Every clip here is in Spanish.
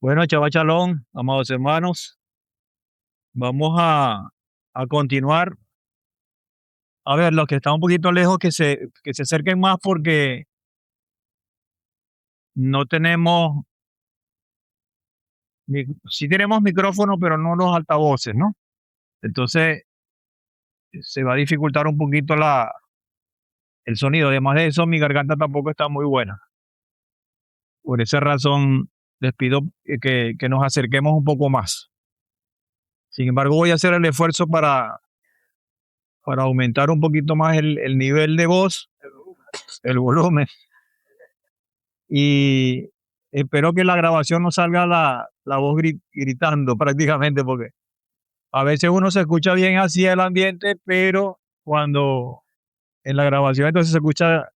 Bueno, Chava Chalón, amados hermanos, vamos a continuar. A ver, los que están un poquito lejos, que se acerquen más porque no tenemos, sí tenemos micrófono, pero no los altavoces, ¿no? Entonces se va a dificultar un poquito el sonido. Además de eso, mi garganta tampoco está muy buena. Por esa razón, les pido que nos acerquemos un poco más. Sin embargo, voy a hacer el esfuerzo para aumentar un poquito más el nivel de voz, el volumen. Y espero que la grabación no salga la voz gritando prácticamente, porque a veces uno se escucha bien así el ambiente, pero cuando en la grabación entonces se escucha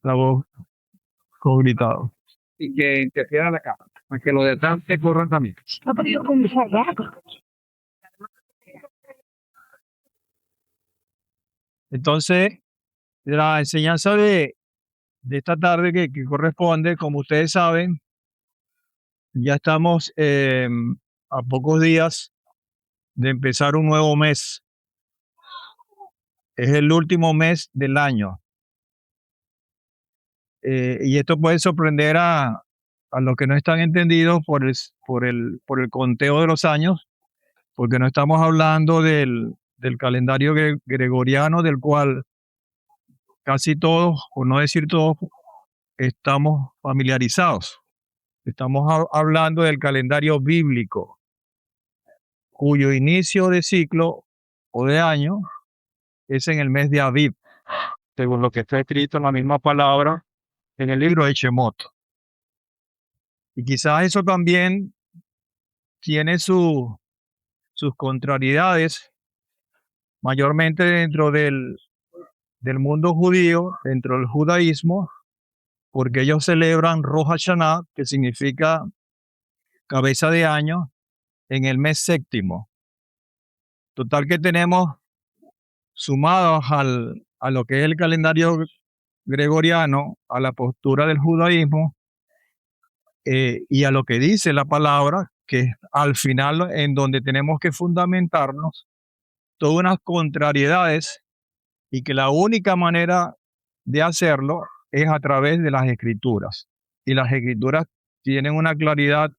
la voz con gritado. Y que interfiera la cámara, para que los de atrás te corran también. Entonces, la enseñanza de esta tarde que corresponde, como ustedes saben, ya estamos a pocos días de empezar un nuevo mes. Es el último mes del año. Y esto puede sorprender a los que no están entendidos por el conteo de los años, porque no estamos hablando del calendario gregoriano, del cual casi todos, por no decir todos, estamos familiarizados. Estamos hablando del calendario bíblico, cuyo inicio de ciclo o de año es en el mes de Aviv, según lo que está escrito en la misma palabra en el libro de Shemot. Y quizás eso también tiene sus contrariedades, mayormente dentro del mundo judío, dentro del judaísmo, porque ellos celebran Rosh Hashanah, que significa cabeza de año, en el mes séptimo. Total que tenemos sumados a lo que es el calendario gregoriano, a la postura del judaísmo, y a lo que dice la palabra, que al final en donde tenemos que fundamentarnos, todas unas contrariedades, y que la única manera de hacerlo es a través de las escrituras. Y las escrituras tienen una claridad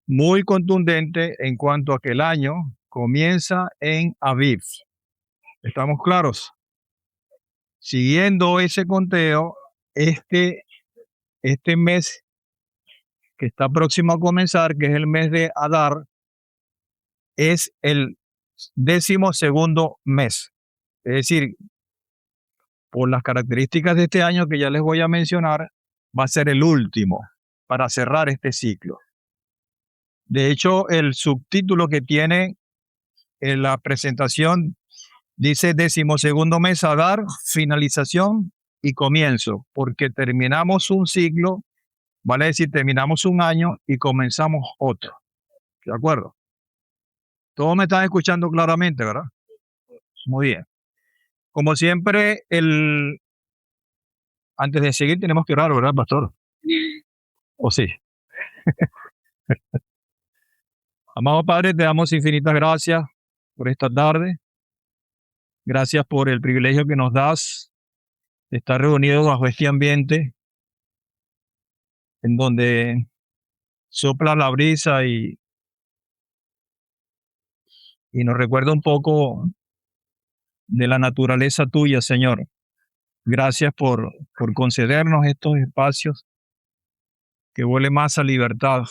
muy contundente en cuanto a que el año comienza en Aviv. ¿Estamos claros? Siguiendo ese conteo, este mes que está próximo a comenzar, que es el mes de Adar, es el 12º mes. Es decir, por las características de este año que ya les voy a mencionar, va a ser el último para cerrar este ciclo. De hecho, el subtítulo que tiene en la presentación dice 12º mes Adar, finalización y comienzo, porque terminamos un ciclo, vale decir, terminamos un año y comenzamos otro. ¿De acuerdo? Todos me están escuchando claramente, ¿verdad? Muy bien. Como siempre, antes de seguir tenemos que orar, ¿verdad, pastor? ¿O sí? Amado Padre, te damos infinitas gracias por esta tarde. Gracias por el privilegio que nos das de estar reunidos bajo este ambiente en donde sopla la brisa y nos recuerda un poco de la naturaleza tuya, Señor. Gracias por concedernos estos espacios que huele más a libertad,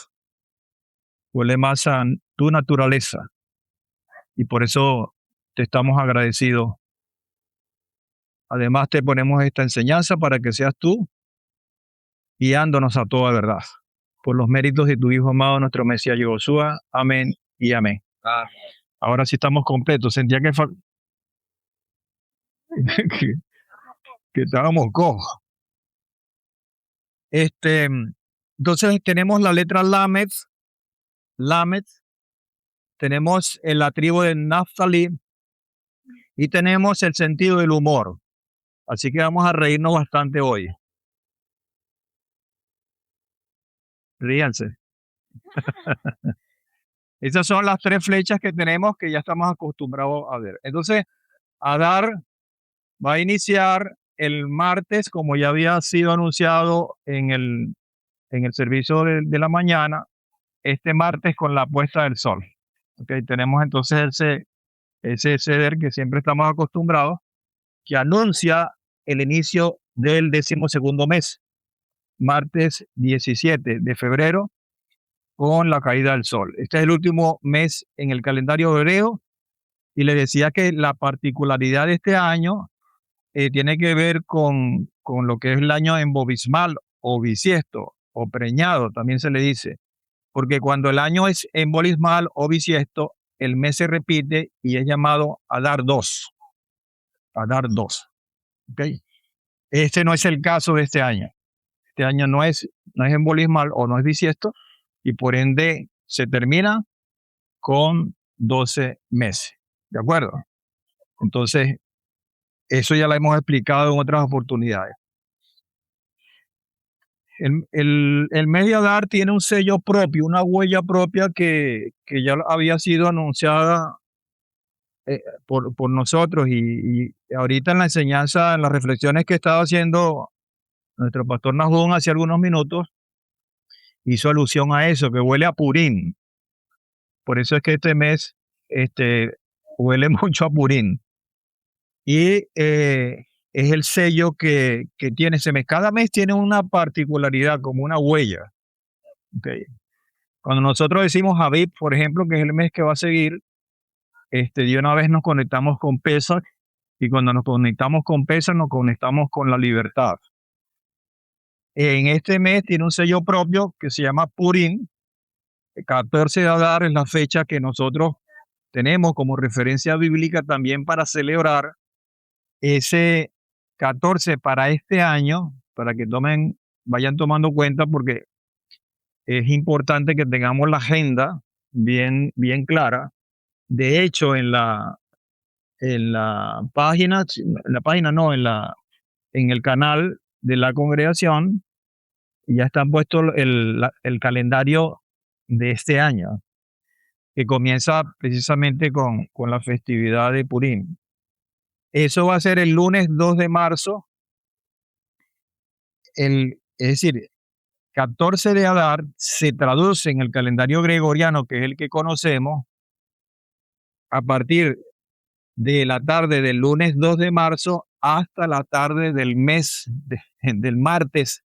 huele más a tu naturaleza. Y por eso te estamos agradecidos. Además, te ponemos esta enseñanza para que seas tú guiándonos a toda verdad. Por los méritos de tu Hijo amado, nuestro Mesías Yoshua. Amén y amén. Ahora sí estamos completos. Sentía que estábamos cojos. Entonces tenemos la letra Lamed, tenemos la tribu de Naftali y tenemos el sentido del humor. Así que vamos a reírnos bastante hoy. Ríanse. Esas son las 3 flechas que tenemos que ya estamos acostumbrados a ver. Entonces, Adar va a iniciar el martes, como ya había sido anunciado en el servicio de la mañana, este martes con la puesta del sol. Okay, tenemos entonces ese ceder que siempre estamos acostumbrados, que anuncia el inicio del 12º mes, martes 17 de febrero, con la caída del sol. Este es el último mes en el calendario hebreo y le decía que la particularidad de este año tiene que ver con lo que es el año embobismal o bisiesto o preñado, también se le dice, porque cuando el año es embobismal o bisiesto, el mes se repite y es llamado Adar 2. Adar 2. ¿Okay? Este no es el caso de este año. Este año no es embolismal o no es bisiesto y por ende se termina con 12 meses. ¿De acuerdo? Entonces, eso ya lo hemos explicado en otras oportunidades. El mes de Adar tiene un sello propio, una huella propia que ya había sido anunciada por nosotros y ahorita en la enseñanza, en las reflexiones que estaba haciendo nuestro pastor Nahum hace algunos minutos, hizo alusión a eso, que huele a Purín. Por eso es que este mes huele mucho a Purín. Y es el sello que tiene ese mes. Cada mes tiene una particularidad, como una huella. Okay. Cuando nosotros decimos Aviv, por ejemplo, que es el mes que va a seguir, de una vez nos conectamos con Pesach, y cuando nos conectamos con Pesach nos conectamos con la libertad. En este mes tiene un sello propio que se llama Purim. 14 de Adar es la fecha que nosotros tenemos como referencia bíblica también para celebrar ese 14 para este año, para que vayan tomando cuenta, porque es importante que tengamos la agenda bien clara. De hecho, en la página, en el canal de la congregación, ya está puesto el calendario de este año, que comienza precisamente con la festividad de Purim. Eso va a ser el lunes 2 de marzo, es decir, 14 de Adar se traduce en el calendario gregoriano, que es el que conocemos, a partir de la tarde del lunes 2 de marzo hasta la tarde del del martes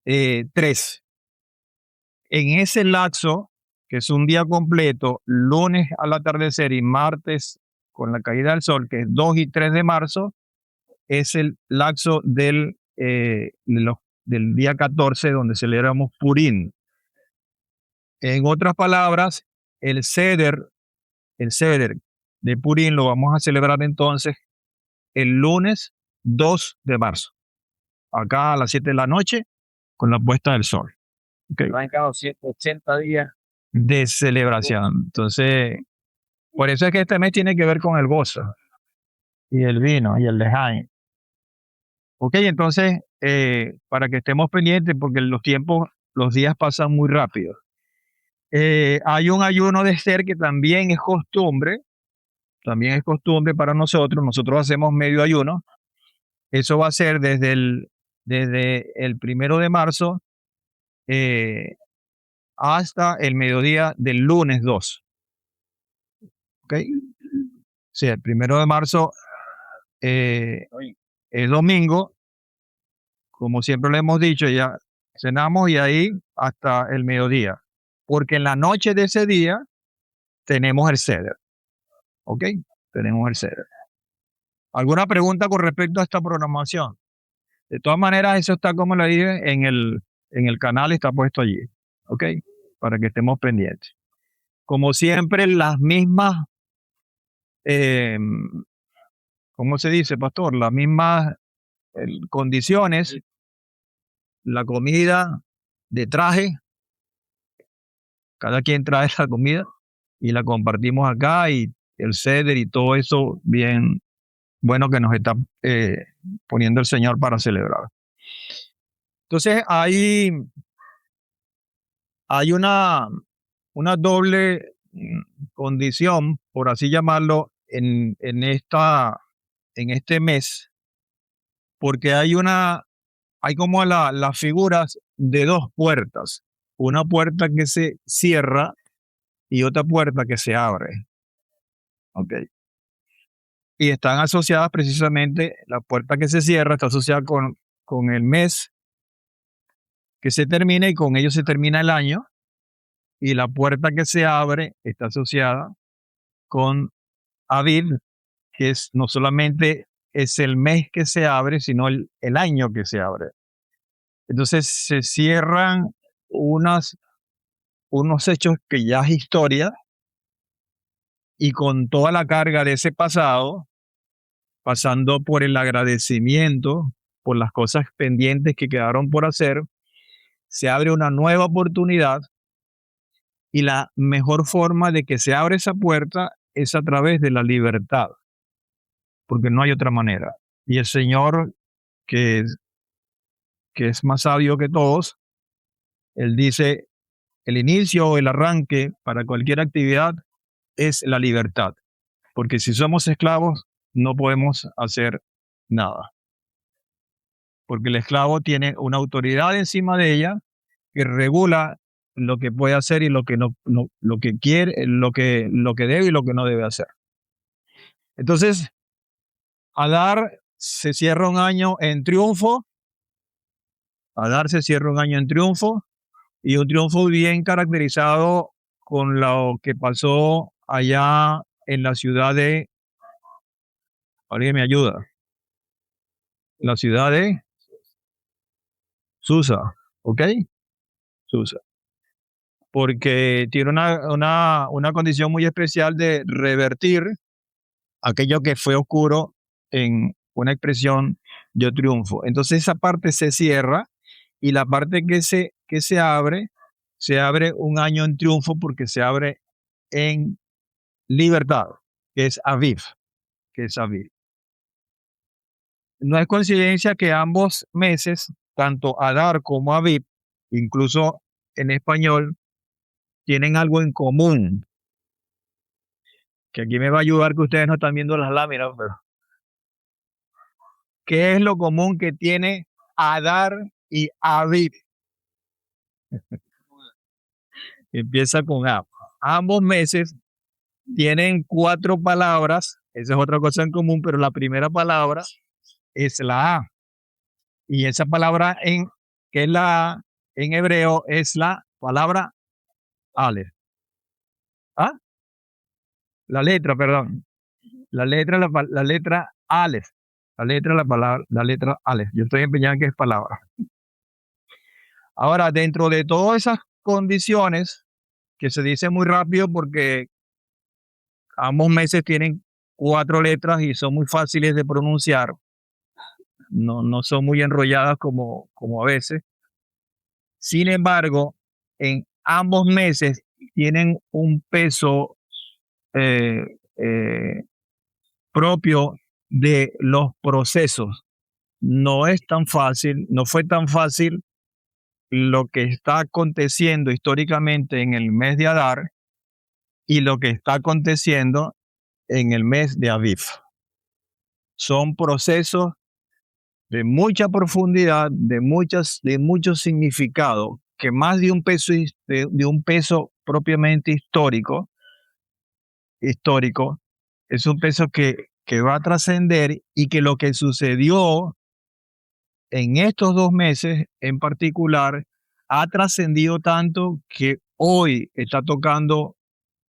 3. En ese lapso, que es un día completo, lunes al atardecer y martes con la caída del sol, que es 2 y 3 de marzo, es el lapso del día 14, donde celebramos Purim. En otras palabras, el Seder de Purim lo vamos a celebrar entonces el lunes 2 de marzo, acá a las 7 de la noche, con la puesta del sol. Okay. Van cada 80 días. De celebración. Entonces, por eso es que este mes tiene que ver con el gozo y el vino y el lejain. Ok, entonces, para que estemos pendientes, porque los días pasan muy rápido. Hay un ayuno de Esther que también es costumbre para nosotros. Nosotros hacemos medio ayuno. Eso va a ser desde el 1 de marzo hasta el mediodía del lunes 2. ¿Ok? Sí, el 1 de marzo es domingo. Como siempre le hemos dicho, ya cenamos y ahí hasta el mediodía. Porque en la noche de ese día tenemos el Seder. ¿Ok? Tenemos el Seder. ¿Alguna pregunta con respecto a esta programación? De todas maneras, eso está, como le dije, en el canal, está puesto allí. ¿Ok? Para que estemos pendientes. Como siempre, las mismas, ¿cómo se dice, pastor? Las mismas condiciones, la comida de traje, cada quien trae la comida y la compartimos acá, y el ceder y todo eso bien bueno que nos está poniendo el Señor para celebrar. Entonces hay hay una doble condición, por así llamarlo, en este mes, porque hay como las figuras de dos puertas, una puerta que se cierra y otra puerta que se abre, ¿ok? Y están asociadas precisamente, la puerta que se cierra está asociada con el mes que se termina y con ello se termina el año, y la puerta que se abre está asociada con Aviv, que es no solamente es el mes que se abre, sino el año que se abre. Entonces se cierran unos hechos que ya es historia, y con toda la carga de ese pasado, pasando por el agradecimiento, por las cosas pendientes que quedaron por hacer, se abre una nueva oportunidad, y la mejor forma de que se abra esa puerta es a través de la libertad, porque no hay otra manera. Y el Señor, que, que es más sabio que todos, Él dice, el inicio o el arranque para cualquier actividad es la libertad, porque si somos esclavos no podemos hacer nada, porque el esclavo tiene una autoridad encima de ella que regula lo que puede hacer y lo que no, lo que quiere, lo que debe y lo que no debe hacer. Entonces, Adar se cierra un año en triunfo, Adar se cierra un año en triunfo, y un triunfo bien caracterizado con lo que pasó allá en la ciudad de, alguien me ayuda, la ciudad de Susa, ¿ok? Susa. Porque tiene una condición muy especial de revertir aquello que fue oscuro en una expresión de triunfo. Entonces esa parte se cierra, y la parte que se abre un año en triunfo porque se abre en libertad, que es Aviv, que es Aviv. No es coincidencia que ambos meses, tanto Adar como Aviv, incluso en español, tienen algo en común, que aquí me va a ayudar, que ustedes no están viendo las láminas, pero ¿qué es lo común que tiene Adar y Aviv? Empieza con A. Ambos meses tienen 4 palabras, esa es otra cosa en común, pero la primera palabra es la A. Y esa palabra que es la A en hebreo, es la palabra Aleph. ¿Ah? La letra, perdón. La letra Aleph. La letra Aleph. Yo estoy empeñado en que es palabra. Ahora, dentro de todas esas condiciones, que se dice muy rápido porque ambos meses tienen 4 letras y son muy fáciles de pronunciar, no son muy enrolladas como a veces. Sin embargo, en ambos meses tienen un peso eh, eh, propio de los procesos. No es tan fácil, no fue tan fácil lo que está aconteciendo históricamente en el mes de Adar y lo que está aconteciendo en el mes de Aviv. Son procesos de mucha profundidad, de mucho significado, que más de de un peso propiamente histórico, es un peso que va a trascender, y que lo que sucedió en estos 2 meses en particular ha trascendido tanto que hoy está tocando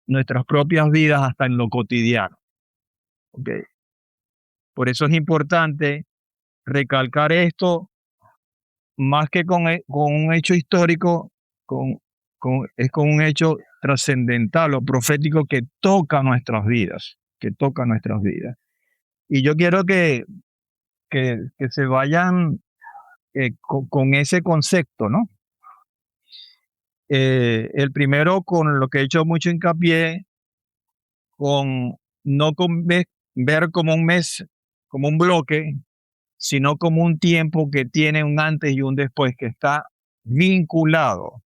nuestras propias vidas hasta en lo cotidiano. ¿Okay? Por eso es importante recalcar esto, más que con un hecho histórico, es con un hecho trascendental o profético que toca nuestras vidas, que toca nuestras vidas. Y yo quiero que se vayan con ese concepto, ¿no? El primero, con lo que he hecho mucho hincapié, con no con ver como un mes, como un bloque, sino como un tiempo que tiene un antes y un después, que está vinculado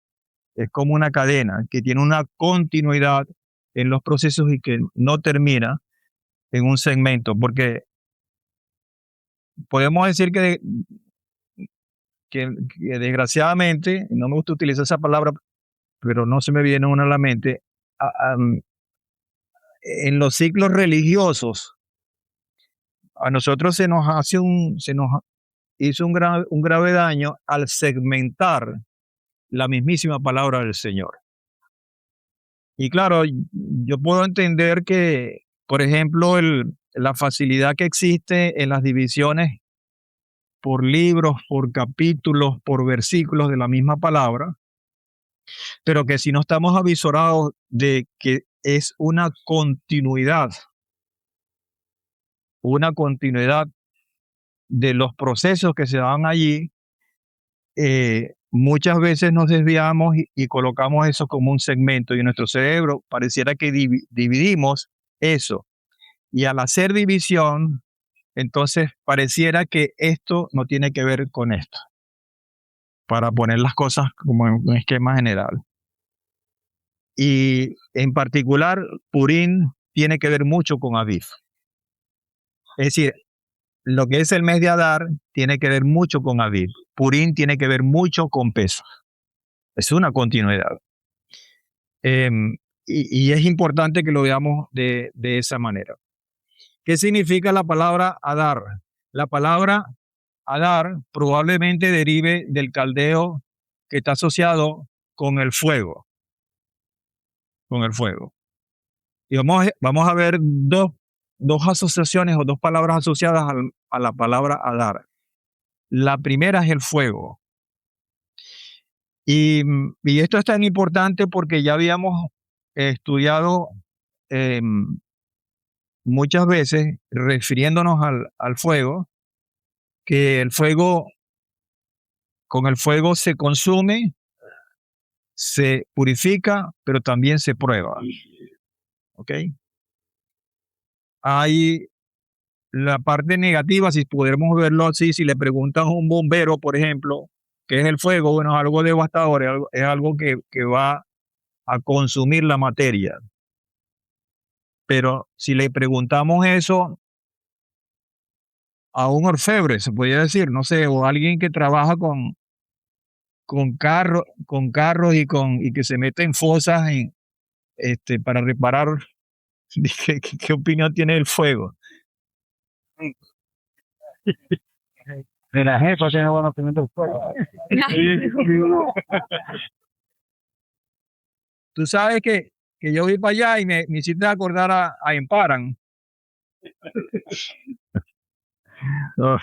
Es como una cadena que tiene una continuidad en los procesos y que no termina en un segmento, porque podemos decir que desgraciadamente, no me gusta utilizar esa palabra, pero no se me viene una a la mente, en los ciclos religiosos, a nosotros se nos hizo un grave daño al segmentar la mismísima palabra del Señor. Y claro, yo puedo entender que, por ejemplo, la facilidad que existe en las divisiones por libros, por capítulos, por versículos de la misma palabra, pero que si no estamos avisorados de que es una continuidad de los procesos que se dan allí, muchas veces nos desviamos y colocamos eso como un segmento y en nuestro cerebro pareciera que dividimos eso. Y al hacer división, entonces pareciera que esto no tiene que ver con esto, para poner las cosas como en un esquema general. Y en particular, Purim tiene que ver mucho con Aviv. Es decir, lo que es el mes de Adar tiene que ver mucho con Aviv. Purim tiene que ver mucho con Pesaj. Es una continuidad. Y es importante que lo veamos de esa manera. ¿Qué significa la palabra Adar? La palabra Adar probablemente derive del caldeo que está asociado con el fuego. Con el fuego. Y vamos a ver dos asociaciones o dos palabras asociadas a la palabra Adar. La primera es el fuego. Y esto es tan importante porque ya habíamos estudiado muchas veces, refiriéndonos al fuego, que con el fuego se consume, se purifica, pero también se prueba. ¿Ok? Hay la parte negativa, si podemos verlo así, si le preguntas a un bombero, por ejemplo, ¿qué es el fuego? Bueno, es algo devastador, es algo que va a consumir la materia. Pero si le preguntamos eso a un orfebre, se podría decir, no sé, o alguien que trabaja con carros y que se mete en fosas para reparar, ¿qué opinión tiene del fuego? De la jefa tiene buena opinión del fuego. Tú sabes que yo vi para allá y me hiciste acordar a Emparan. No,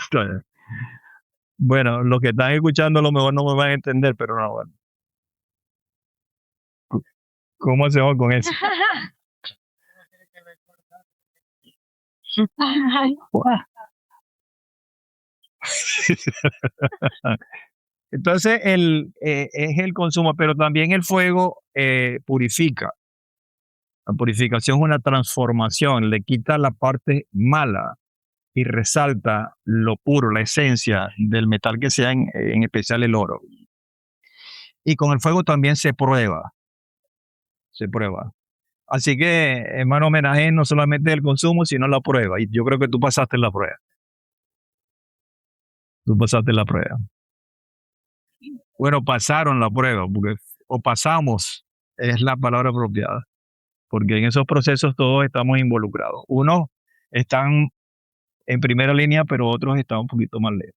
bueno, los que están escuchando a lo mejor no me van a entender, pero no, bueno. ¿Cómo hacemos con eso? Entonces, es el consumo, pero también el fuego purifica. La purificación es una transformación, le quita la parte mala y resalta lo puro, la esencia del metal que sea, en especial el oro. Y con el fuego también se prueba. Se prueba. Así que, hermano, homenaje no solamente el consumo, sino la prueba. Y yo creo que tú pasaste la prueba. Tú pasaste la prueba. Bueno, pasaron la prueba, o pasamos, es la palabra apropiada. Porque en esos procesos todos estamos involucrados. Unos están en primera línea, pero otros están un poquito más lejos.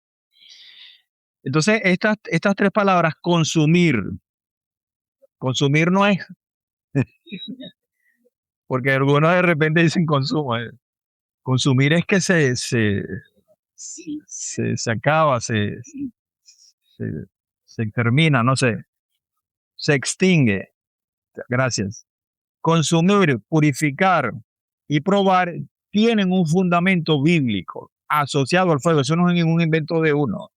Entonces, estas tres palabras, consumir no es, porque algunos de repente dicen consumo. Consumir es que se acaba, se termina, no sé, se extingue. Gracias. Consumir, purificar y probar tienen un fundamento bíblico asociado al fuego. Eso no es ningún invento de uno.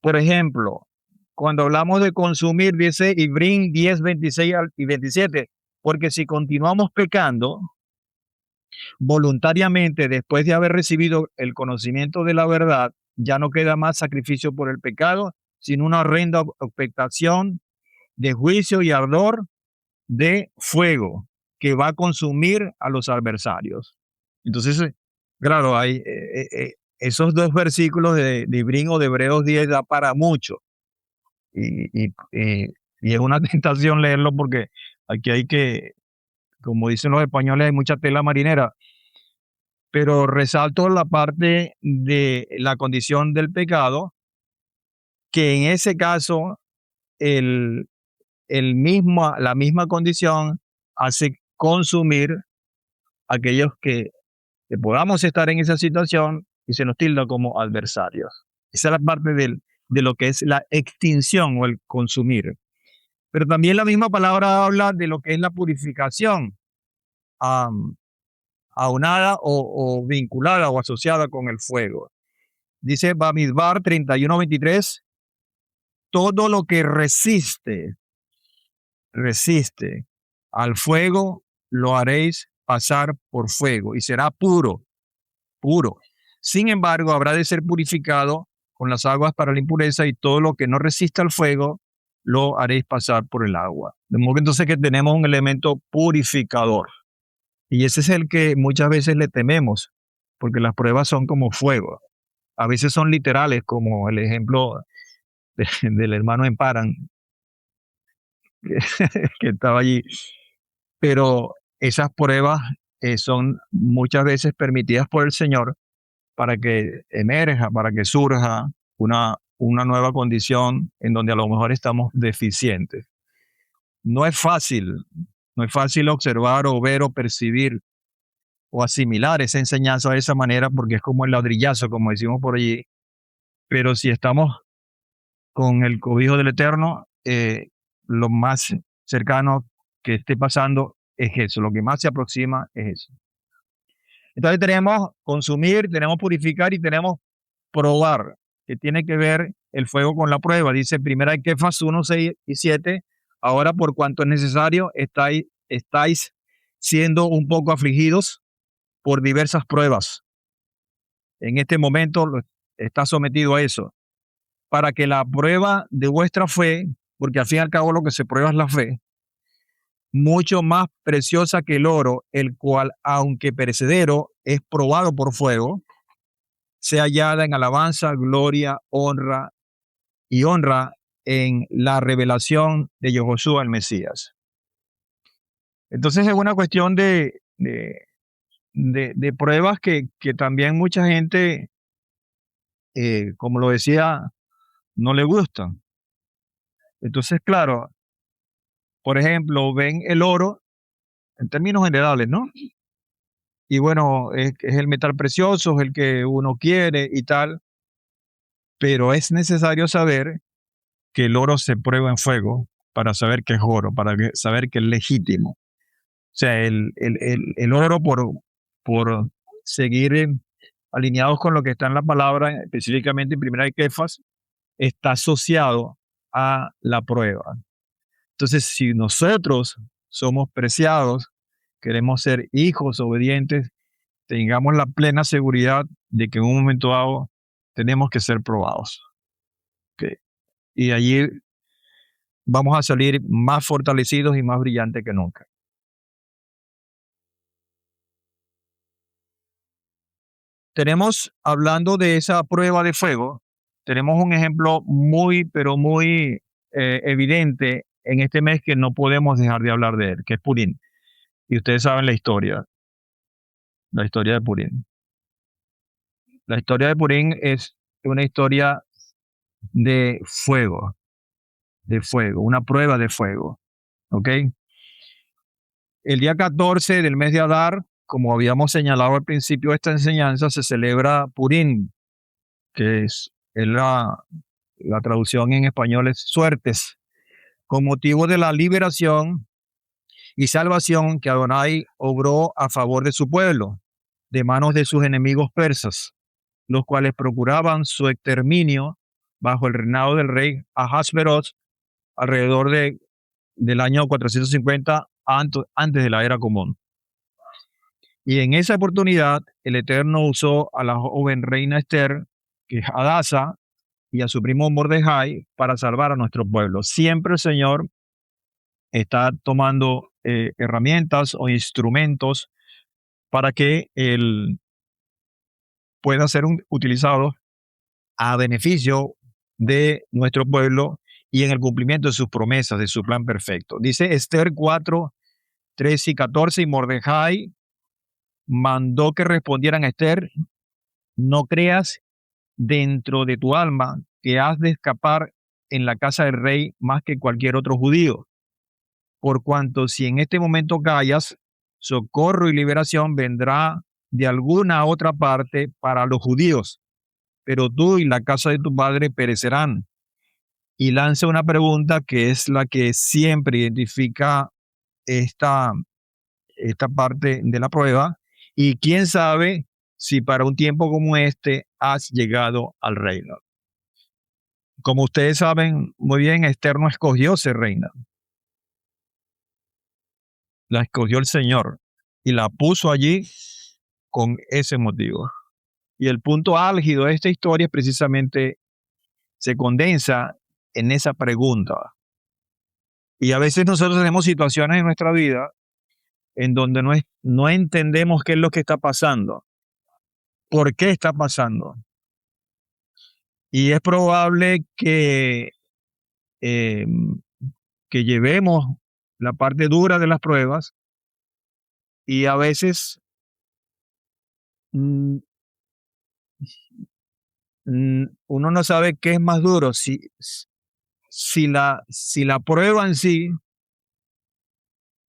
Por ejemplo, cuando hablamos de consumir, dice Ibrín 10, 26 y 27, porque si continuamos pecando voluntariamente después de haber recibido el conocimiento de la verdad, ya no queda más sacrificio por el pecado, sino una horrenda expectación de juicio y ardor de fuego que va a consumir a los adversarios. Entonces, claro, hay esos dos versículos de Ibrín o de Hebreos 10 da para mucho. Y es una tentación leerlo porque aquí hay que, como dicen los españoles, hay mucha tela marinera. Pero resalto la parte de la condición del pecado, que en ese caso la misma condición hace consumir a aquellos que podamos estar en esa situación y se nos tilda como adversarios. Esa es la parte de lo que es la extinción o el consumir. Pero también la misma palabra habla de lo que es la purificación, aunada o vinculada o asociada con el fuego. Dice Bamidbar 31:23, todo lo que resiste al fuego, lo haréis pasar por fuego y será puro, puro. Sin embargo, habrá de ser purificado con las aguas para la impureza, y todo lo que no resista al fuego, lo haréis pasar por el agua. De modo que entonces que tenemos un elemento purificador. Y ese es el que muchas veces le tememos, porque las pruebas son como fuego. A veces son literales, como el ejemplo del hermano en Paran, que estaba allí. Pero esas pruebas son muchas veces permitidas por el Señor para que emerja, para que surja una nueva condición en donde a lo mejor estamos deficientes. No es fácil, no es fácil observar o ver o percibir o asimilar esa enseñanza de esa manera, porque es como el ladrillazo, como decimos por allí. Pero si estamos con el cobijo del Eterno, lo más cercano que esté pasando es eso, lo que más se aproxima es eso. Entonces tenemos consumir, tenemos purificar y tenemos probar, que tiene que ver el fuego con la prueba. Dice primera de Kefas 1, 6 y 7, ahora por cuanto es necesario, estáis siendo un poco afligidos por diversas pruebas. En este momento está sometido a eso, para que la prueba de vuestra fe, porque al fin y al cabo lo que se prueba es la fe, mucho más preciosa que el oro, el cual, aunque perecedero, es probado por fuego, sea hallada en alabanza, gloria, honra en la revelación de Yehoshua el Mesías. Entonces es una cuestión de pruebas que también mucha gente, como lo decía, no le gustan. Entonces, claro, por ejemplo, ven el oro en términos generales, ¿no? Y bueno, es el metal precioso, es el que uno quiere y tal, pero es necesario saber que el oro se prueba en fuego para saber que es oro, saber que es legítimo. O sea, el oro por seguir alineados con lo que está en la palabra, específicamente en primera de Kefas, está asociado a la prueba. Entonces, si nosotros somos preciados, queremos ser hijos obedientes, tengamos la plena seguridad de que en un momento dado tenemos que ser probados. ¿Okay? Y allí vamos a salir más fortalecidos y más brillantes que nunca. Tenemos, hablando de esa prueba de fuego, tenemos un ejemplo muy, pero muy evidente en este mes que no podemos dejar de hablar de él, que es Purim. Y ustedes saben la historia de Purim. La historia de Purim es una historia de fuego, una prueba de fuego. ¿Ok? El día 14 del mes de Adar, como habíamos señalado al principio de esta enseñanza, se celebra Purim, que es la traducción en español es suertes, con motivo de la liberación y salvación que Adonai obró a favor de su pueblo, de manos de sus enemigos persas, los cuales procuraban su exterminio bajo el reinado del rey Ahasveros alrededor del año 450 antes de la era común. Y en esa oportunidad, el Eterno usó a la joven reina Esther, que es Hadasa, y a su primo Mordejai para salvar a nuestro pueblo. Siempre el Señor está tomando herramientas o instrumentos para que él pueda ser utilizado a beneficio de nuestro pueblo y en el cumplimiento de sus promesas, de su plan perfecto. Dice Esther 4, 13 y 14, y Mordejai mandó que respondieran a Esther: no creas dentro de tu alma que has de escapar en la casa del rey más que cualquier otro judío, por cuanto si en este momento callas, socorro y liberación vendrá de alguna otra parte para los judíos, pero tú y la casa de tu padre perecerán. Y lanza una pregunta que es la que siempre identifica esta, esta parte de la prueba. Y quién sabe si para un tiempo como este has llegado al reino. Como ustedes saben muy bien, Esther no escogió ser reina. La escogió el Señor y la puso allí con ese motivo. Y el punto álgido de esta historia es precisamente se condensa en esa pregunta. Y a veces nosotros tenemos situaciones en nuestra vida en donde no entendemos qué es lo que está pasando, por qué está pasando. Y es probable eh, que llevemos la parte dura de las pruebas y a veces mm, uno no sabe qué es más duro, si la prueba en sí,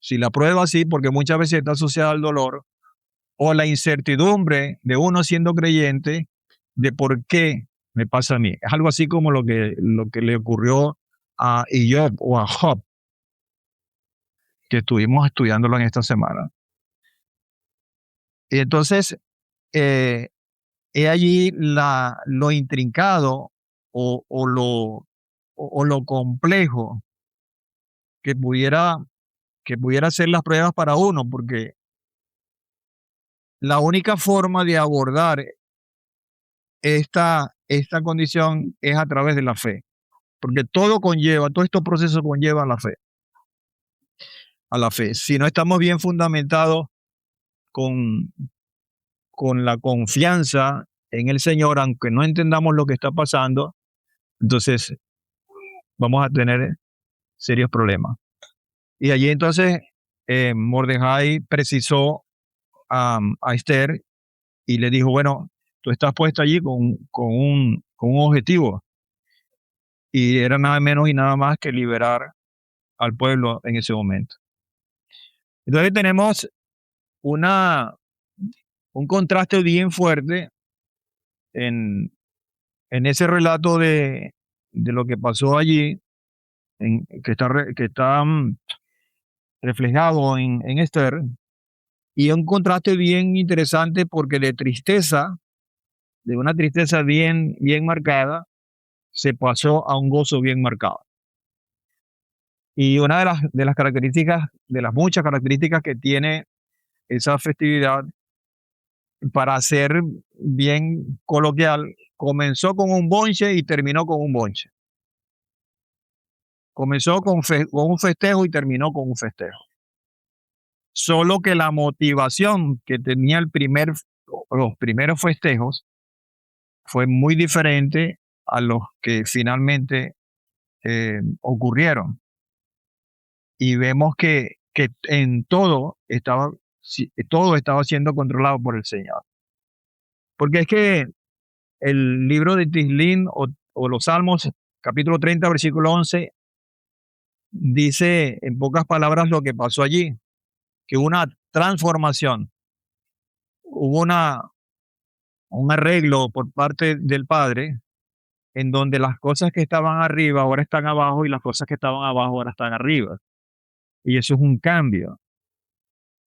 si la prueba sí, porque muchas veces está asociada al dolor, o la incertidumbre de uno siendo creyente de por qué me pasa a mí. Es algo así como lo que le ocurrió a Job o a Job, que estuvimos estudiándolo en esta semana. Y entonces, he allí lo intrincado o lo complejo que pudiera ser las pruebas para uno, porque la única forma de abordar esta condición es a través de la fe, porque todo estos procesos conlleva a la fe. Si no estamos bien fundamentados con, con la confianza en el Señor, aunque no entendamos lo que está pasando, entonces vamos a tener serios problemas. Y allí entonces Mordejai precisó a Esther y le dijo, bueno, tú estás puesto allí con un objetivo, y era nada menos y nada más que liberar al pueblo en ese momento. Entonces tenemos una, un contraste bien fuerte en, en ese relato de lo que pasó allí, que está reflejado en Esther, y un contraste bien interesante porque de una tristeza bien marcada, se pasó a un gozo bien marcado. Y una de las características, de las muchas características que tiene esa festividad, para ser bien coloquial, comenzó con un bonche y terminó con un bonche. Comenzó con un festejo y terminó con un festejo. Solo que la motivación que tenía los primeros festejos fue muy diferente a los que finalmente ocurrieron. Y vemos que en todo estaba siendo controlado por el Señor. Porque es que el libro de Tislín o los Salmos, capítulo 30, versículo 11, dice en pocas palabras lo que pasó allí, que hubo una transformación, hubo un arreglo por parte del Padre, en donde las cosas que estaban arriba ahora están abajo y las cosas que estaban abajo ahora están arriba. Y eso es un cambio.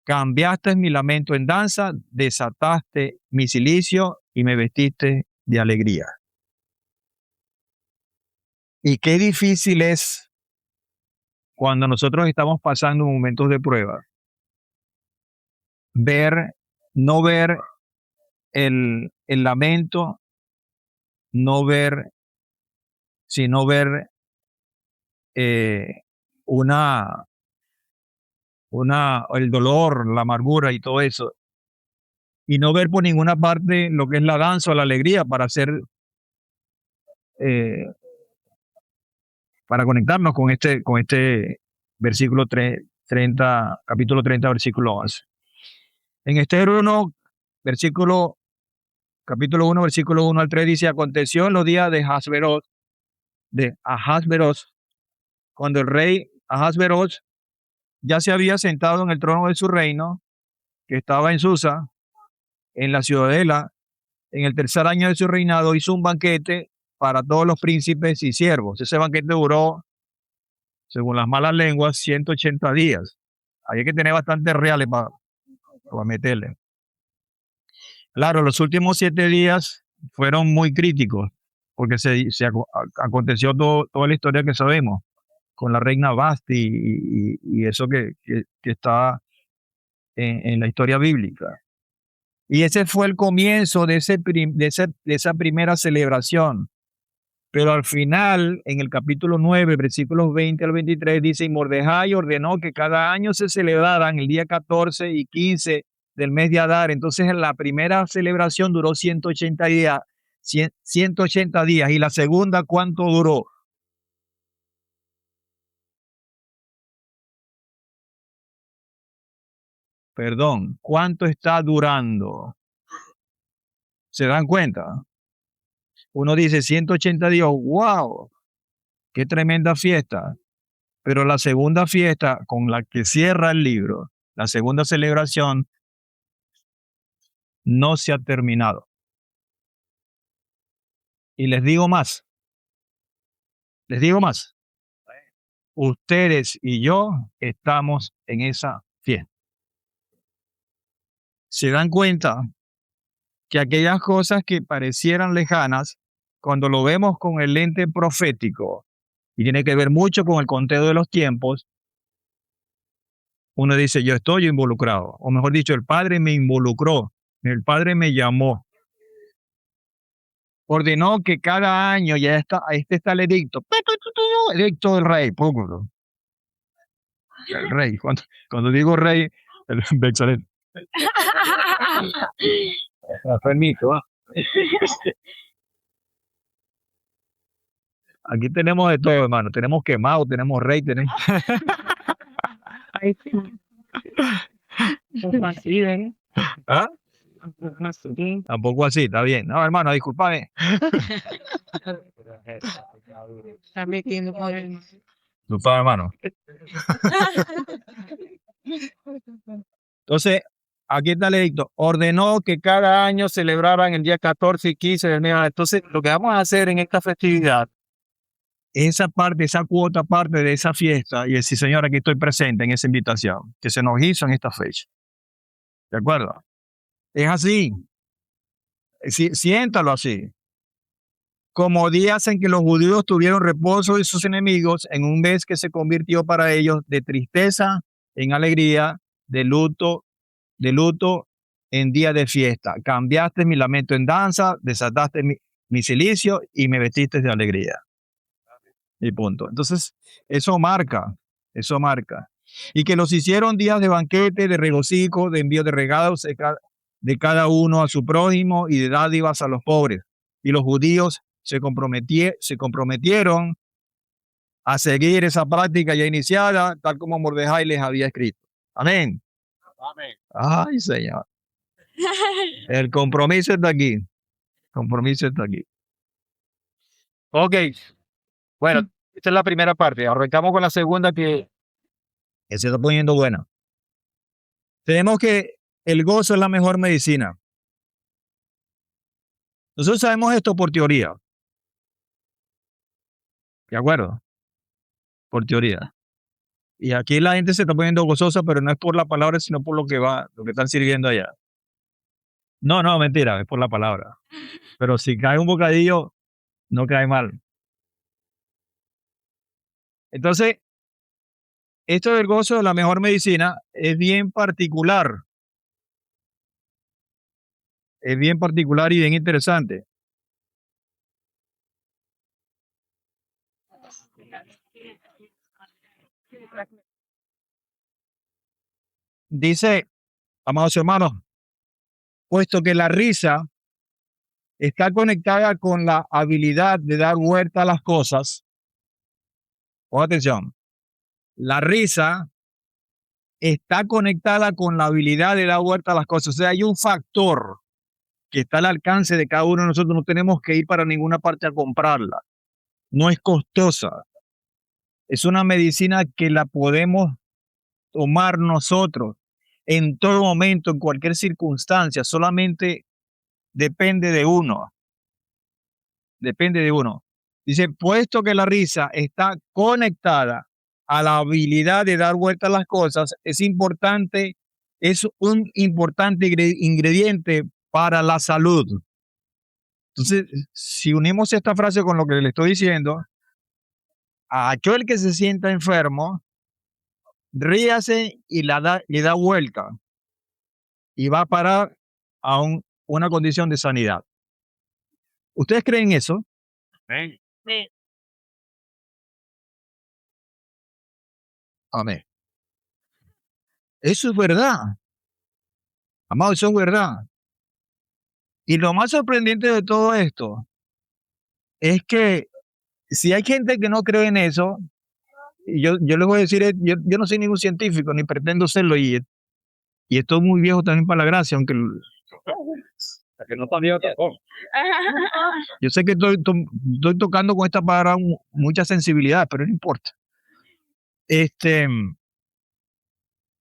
Cambiaste mi lamento en danza, desataste mi cilicio y me vestiste de alegría. Y qué difícil es cuando nosotros estamos pasando momentos de prueba, no ver el lamento, no ver, sino ver eh, una, el dolor, la amargura y todo eso. Y no ver por ninguna parte lo que es la danza o la alegría eh, para conectarnos con este versículo 30, capítulo 30, versículo 11. En Esther 1, versículo, capítulo 1, versículo 1 al 3 dice, aconteció en los días de Ahasveros, cuando el rey Ahasveros ya se había sentado en el trono de su reino, que estaba en Susa, en la ciudadela, en el tercer año de su reinado, hizo un banquete para todos los príncipes y siervos. Ese banquete duró, según las malas lenguas, 180 días. Había que tener bastantes reales para meterle. Claro, los últimos 7 días fueron muy críticos, porque aconteció toda la historia que sabemos, con la reina Basti y eso que está en la historia bíblica. Y ese fue el comienzo de esa primera celebración. Pero al final, en el capítulo 9, versículos 20 al 23, dice, y Mordejai ordenó que cada año se celebraran el día 14 y 15 del mes de Adar. Entonces, la primera celebración duró 180 días. 180 días. ¿Y la segunda cuánto duró? Perdón, ¿cuánto está durando? ¿Se dan cuenta? Uno dice 180 días, wow, qué tremenda fiesta. Pero la segunda fiesta con la que cierra el libro, la segunda celebración, no se ha terminado. Y les digo más, ustedes y yo estamos en esa fiesta. Se dan cuenta que aquellas cosas que parecieran lejanas, cuando lo vemos con el lente profético, y tiene que ver mucho con el conteo de los tiempos, uno dice, yo estoy involucrado, o mejor dicho, el Padre me involucró, el Padre me llamó, ordenó que cada año ya está, este está el edicto del rey, el rey, cuando digo rey, el Bexalet. Permiso, aquí tenemos de todo, hermano, tenemos quemado, tenemos rey, tenemos... ¿Ah? Tampoco así, está bien. No, hermano, discúlpame. Disculpame, hermano. Entonces, aquí está el edicto. Ordenó que cada año celebraran el día 14 y 15 del mes. Entonces, lo que vamos a hacer en esta festividad, esa parte, esa cuota parte de esa fiesta, y decir, Señor, aquí estoy presente en esa invitación que se nos hizo en esta fecha. ¿De acuerdo? Es así. Siéntalo así. Como días en que los judíos tuvieron reposo de sus enemigos, en un mes que se convirtió para ellos de tristeza en alegría, de luto en día de fiesta. Cambiaste mi lamento en danza, desataste mi cilicio y me vestiste de alegría. Y punto. Entonces, eso marca. Y que los hicieron días de banquete, de regocijo, de envío de regalos de cada uno a su prójimo y de dádivas a los pobres. Y los judíos se comprometieron a seguir esa práctica ya iniciada, tal como Mordejai les había escrito. Amén. Amén. Ay, Señor. El compromiso está aquí. Ok. Bueno, esta es la primera parte. Arrancamos con la segunda que se está poniendo buena. Tenemos que el gozo es la mejor medicina. Nosotros sabemos esto por teoría. ¿De acuerdo? Por teoría. Y aquí la gente se está poniendo gozosa, pero no es por la palabra, sino por lo que están sirviendo allá. No, mentira, es por la palabra. Pero si cae un bocadillo, no cae mal. Entonces, esto del gozo de la mejor medicina es bien particular. Es bien particular y bien interesante. dice, amados hermanos, puesto que la risa está conectada con la habilidad de dar vuelta a las cosas, pon atención, la risa está conectada con la habilidad de dar vuelta a las cosas. O sea, hay un factor que está al alcance de cada uno de nosotros. No tenemos que ir para ninguna parte a comprarla. No es costosa. Es una medicina que la podemos tomar nosotros en todo momento, en cualquier circunstancia. Solamente depende de uno. Depende de uno. Dice, puesto que la risa está conectada a la habilidad de dar vuelta a las cosas, es un importante ingrediente para la salud. Entonces, si unimos esta frase con lo que le estoy diciendo, a aquel que se sienta enfermo, ríase y le da vuelta y va a parar a una condición de sanidad. ¿Ustedes creen eso? Amén. Amén. Eso es verdad. Amado, eso es verdad. Y lo más sorprendente de todo esto es que si hay gente que no cree en eso, y yo les voy a decir, yo no soy ningún científico, ni pretendo serlo, y estoy muy viejo también para la gracia, aunque Que no está viejo tampoco. yo sé que estoy tocando con esta palabra mucha sensibilidad, pero no importa.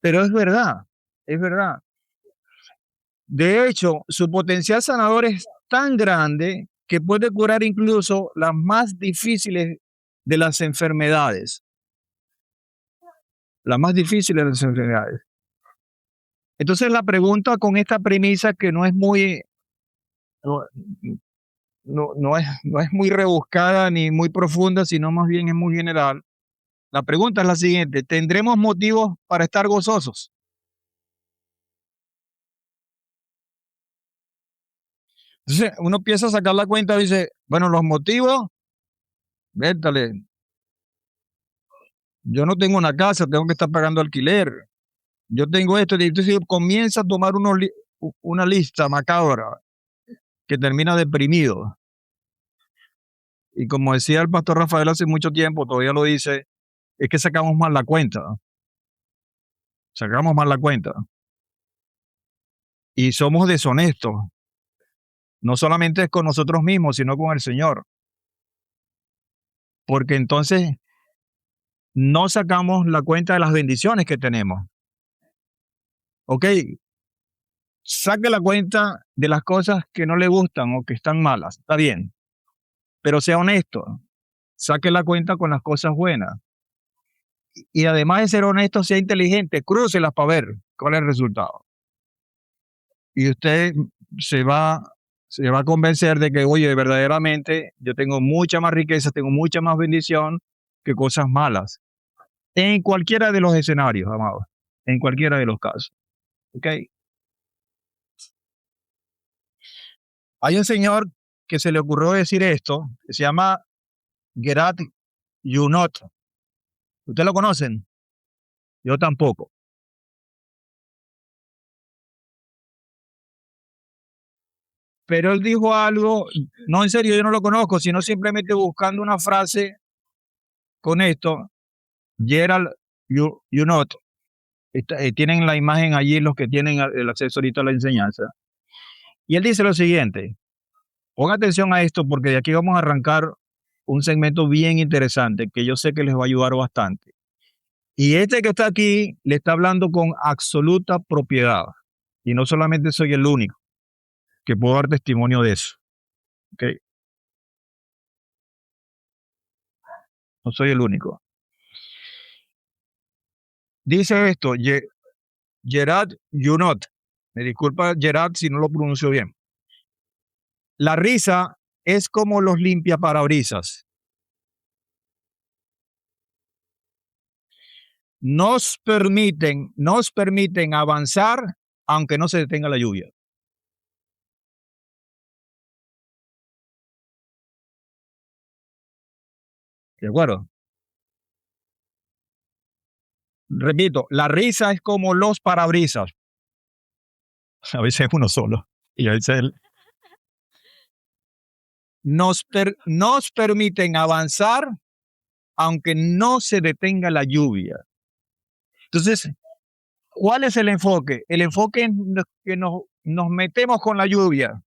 Pero es verdad, es verdad. De hecho, su potencial sanador es tan grande que puede curar incluso las más difíciles de las enfermedades. Las más difíciles de las enfermedades. Entonces la pregunta con esta premisa que no es muy, no, no es muy rebuscada ni muy profunda, sino más bien es muy general. La pregunta es la siguiente: ¿tendremos motivos para estar gozosos? Entonces uno empieza a sacar la cuenta y dice, bueno, los motivos, vétale, yo no tengo una casa, tengo que estar pagando alquiler, yo tengo esto, y entonces comienza a tomar una lista macabra que termina deprimido. Y como decía el pastor Rafael hace mucho tiempo, todavía lo dice, es que sacamos mal la cuenta. Sacamos mal la cuenta. Y somos deshonestos. No solamente con nosotros mismos, sino con el Señor. Porque entonces no sacamos la cuenta de las bendiciones que tenemos. Ok, saque la cuenta de las cosas que no le gustan o que están malas. Está bien. Pero sea honesto. Saque la cuenta con las cosas buenas. Y además de ser honesto, sea inteligente. Crúcelas para ver cuál es el resultado. Y usted se va, se va a convencer de que, oye, verdaderamente yo tengo mucha más riqueza, tengo mucha más bendición que cosas malas. En cualquiera de los escenarios, amados. En cualquiera de los casos. ¿Ok? Hay un señor que se le ocurrió decir esto, que se llama Gerat Yunot. ¿Ustedes lo conocen? Yo tampoco. Pero él dijo algo, no en serio, yo no lo conozco, sino simplemente buscando una frase con esto. Gerald Yunot. Tienen la imagen allí los que tienen el acceso ahorita a la enseñanza. Y él dice lo siguiente, pongan atención a esto porque de aquí vamos a arrancar un segmento bien interesante que yo sé que les va a ayudar bastante. Y este que está aquí le está hablando con absoluta propiedad. Y no solamente soy el único que puedo dar testimonio de eso. ¿Okay? No soy el único. Dice esto, Gerard Junot. Me disculpa Gerard si no lo pronuncio bien. La risa es como los limpiaparabrisas. Nos permiten avanzar aunque no se detenga la lluvia. ¿De acuerdo? repito, la risa es como los parabrisas. A veces uno solo y a veces nos permiten avanzar aunque no se detenga la lluvia. Entonces, ¿cuál es el enfoque? El enfoque es que nos metemos con la lluvia.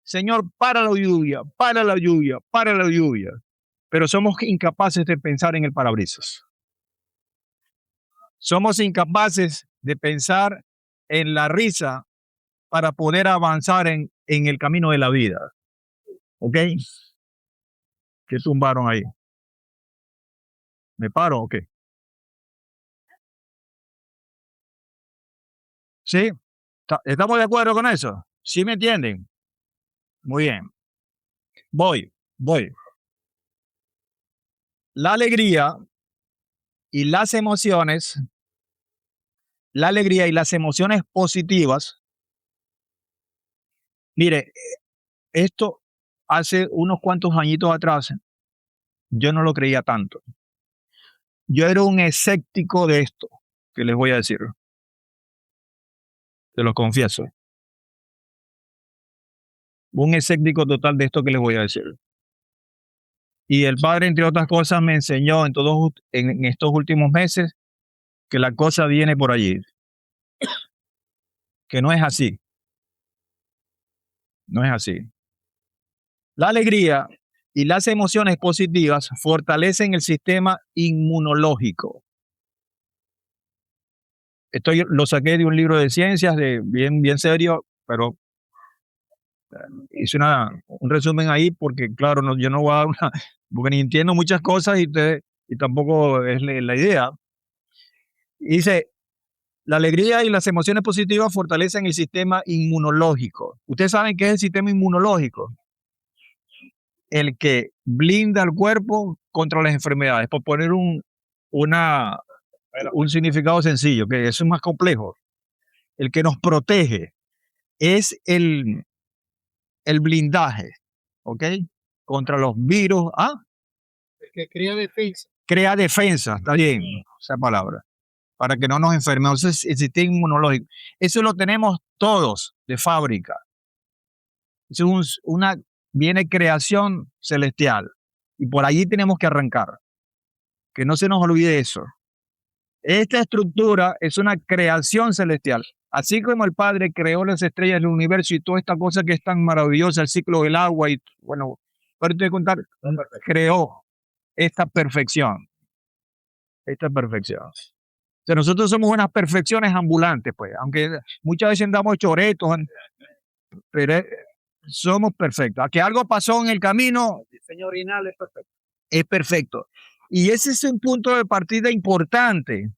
Señor, para la lluvia, para la lluvia, para la lluvia. Pero somos incapaces de pensar en el parabrisas. Somos incapaces de pensar en la risa para poder avanzar en el camino de la vida. ¿Ok? ¿Qué tumbaron ahí? ¿Me paro o qué? ¿Sí? ¿Estamos de acuerdo con eso? ¿Sí me entienden? Muy bien. Voy. La alegría y las emociones, positivas. Mire, esto hace unos cuantos añitos atrás, yo no lo creía tanto. Yo era un escéptico de esto, que les voy a decir. Te lo confieso. Un escéptico total de esto que les voy a decir. Y el Padre, entre otras cosas, me enseñó en estos últimos meses que la cosa viene por allí. Que no es así. No es así. La alegría y las emociones positivas fortalecen el sistema inmunológico. Esto lo saqué de un libro de ciencias, bien serio, pero hice un resumen ahí porque, claro, yo no voy a dar porque ni entiendo muchas cosas y tampoco es la idea. Dice, la alegría y las emociones positivas fortalecen el sistema inmunológico. ¿Ustedes saben qué es el sistema inmunológico? El que blinda al cuerpo contra las enfermedades. Por poner un significado sencillo, que eso es más complejo. El que nos protege es el blindaje, ¿ok? Contra los virus. El que crea defensa. Crea defensa, está bien, esa palabra, para que no nos enfermemos. Entonces, el sistema inmunológico. Eso lo tenemos todos de fábrica. Es viene creación celestial. Y por allí tenemos que arrancar. Que no se nos olvide eso. Esta estructura es una creación celestial. Así como el Padre creó las estrellas del universo y toda esta cosa que es tan maravillosa, el ciclo del agua y, bueno, para te contar, creó esta perfección. Esta perfección. O sea, nosotros somos unas perfecciones ambulantes, pues, aunque muchas veces andamos choretos, pero somos perfectos. A que algo pasó en el camino, El diseño original es perfecto. Es perfecto. Y ese es un punto de partida importante,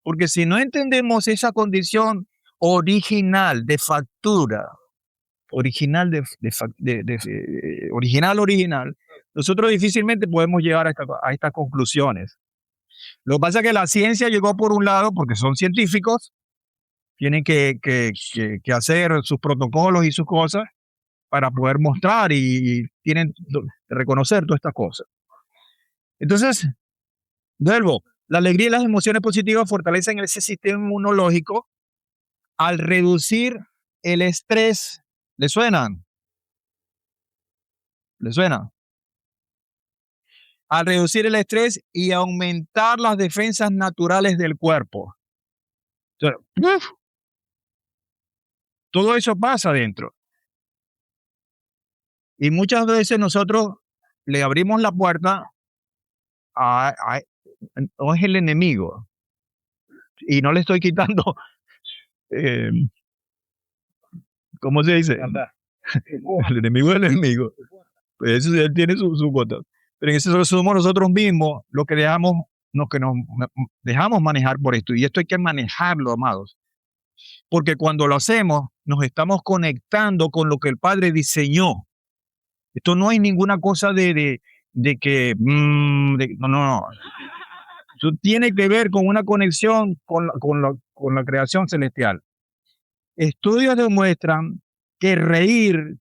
porque si no entendemos esa condición original de factura, original, original, nosotros difícilmente podemos llegar a estas conclusiones. Lo que pasa es que la ciencia llegó por un lado, porque son científicos, tienen que hacer sus protocolos y sus cosas para poder mostrar y tienen que reconocer todas estas cosas. Entonces, vuelvo, la alegría y las emociones positivas fortalecen ese sistema inmunológico al reducir el estrés. ¿Le suenan? ¿Le suena? Al reducir el estrés y aumentar las defensas naturales del cuerpo. Entonces, todo eso pasa adentro. Y muchas veces nosotros le abrimos la puerta no es el enemigo. Y no le estoy quitando, ¿cómo se dice? El enemigo es el enemigo. Pues eso él tiene su cuota. Pero en eso somos nosotros mismos los que nos dejamos manejar por esto. Y esto hay que manejarlo, amados. Porque cuando lo hacemos, nos estamos conectando con lo que el Padre diseñó. Esto no hay ninguna cosa de que, no. Esto tiene que ver con una conexión con la creación celestial. Estudios demuestran que reír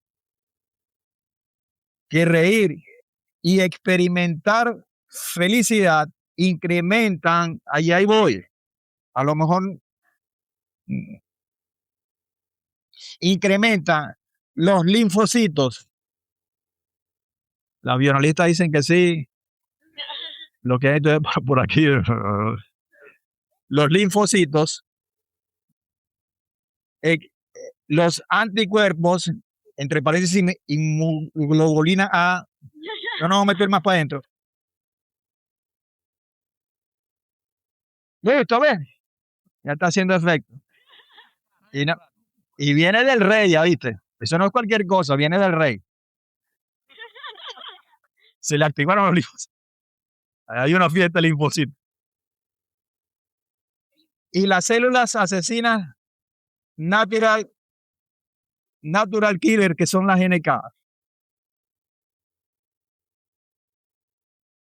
y experimentar felicidad incrementan, ahí voy, a lo mejor incrementan los linfocitos. Las bionalistas dicen que sí, lo que hay por aquí, los linfocitos, eh, los anticuerpos, entre paréntesis, inmunoglobulina A, no nos vamos a meter más para adentro. Listo, ¿ves? Ya está haciendo efecto. Y viene del rey, ya viste. Eso no es cualquier cosa, viene del rey. Se le activaron los linfocitos. Hay una fiesta de linfocitos. Y las células asesinas natural killer, que son las NK.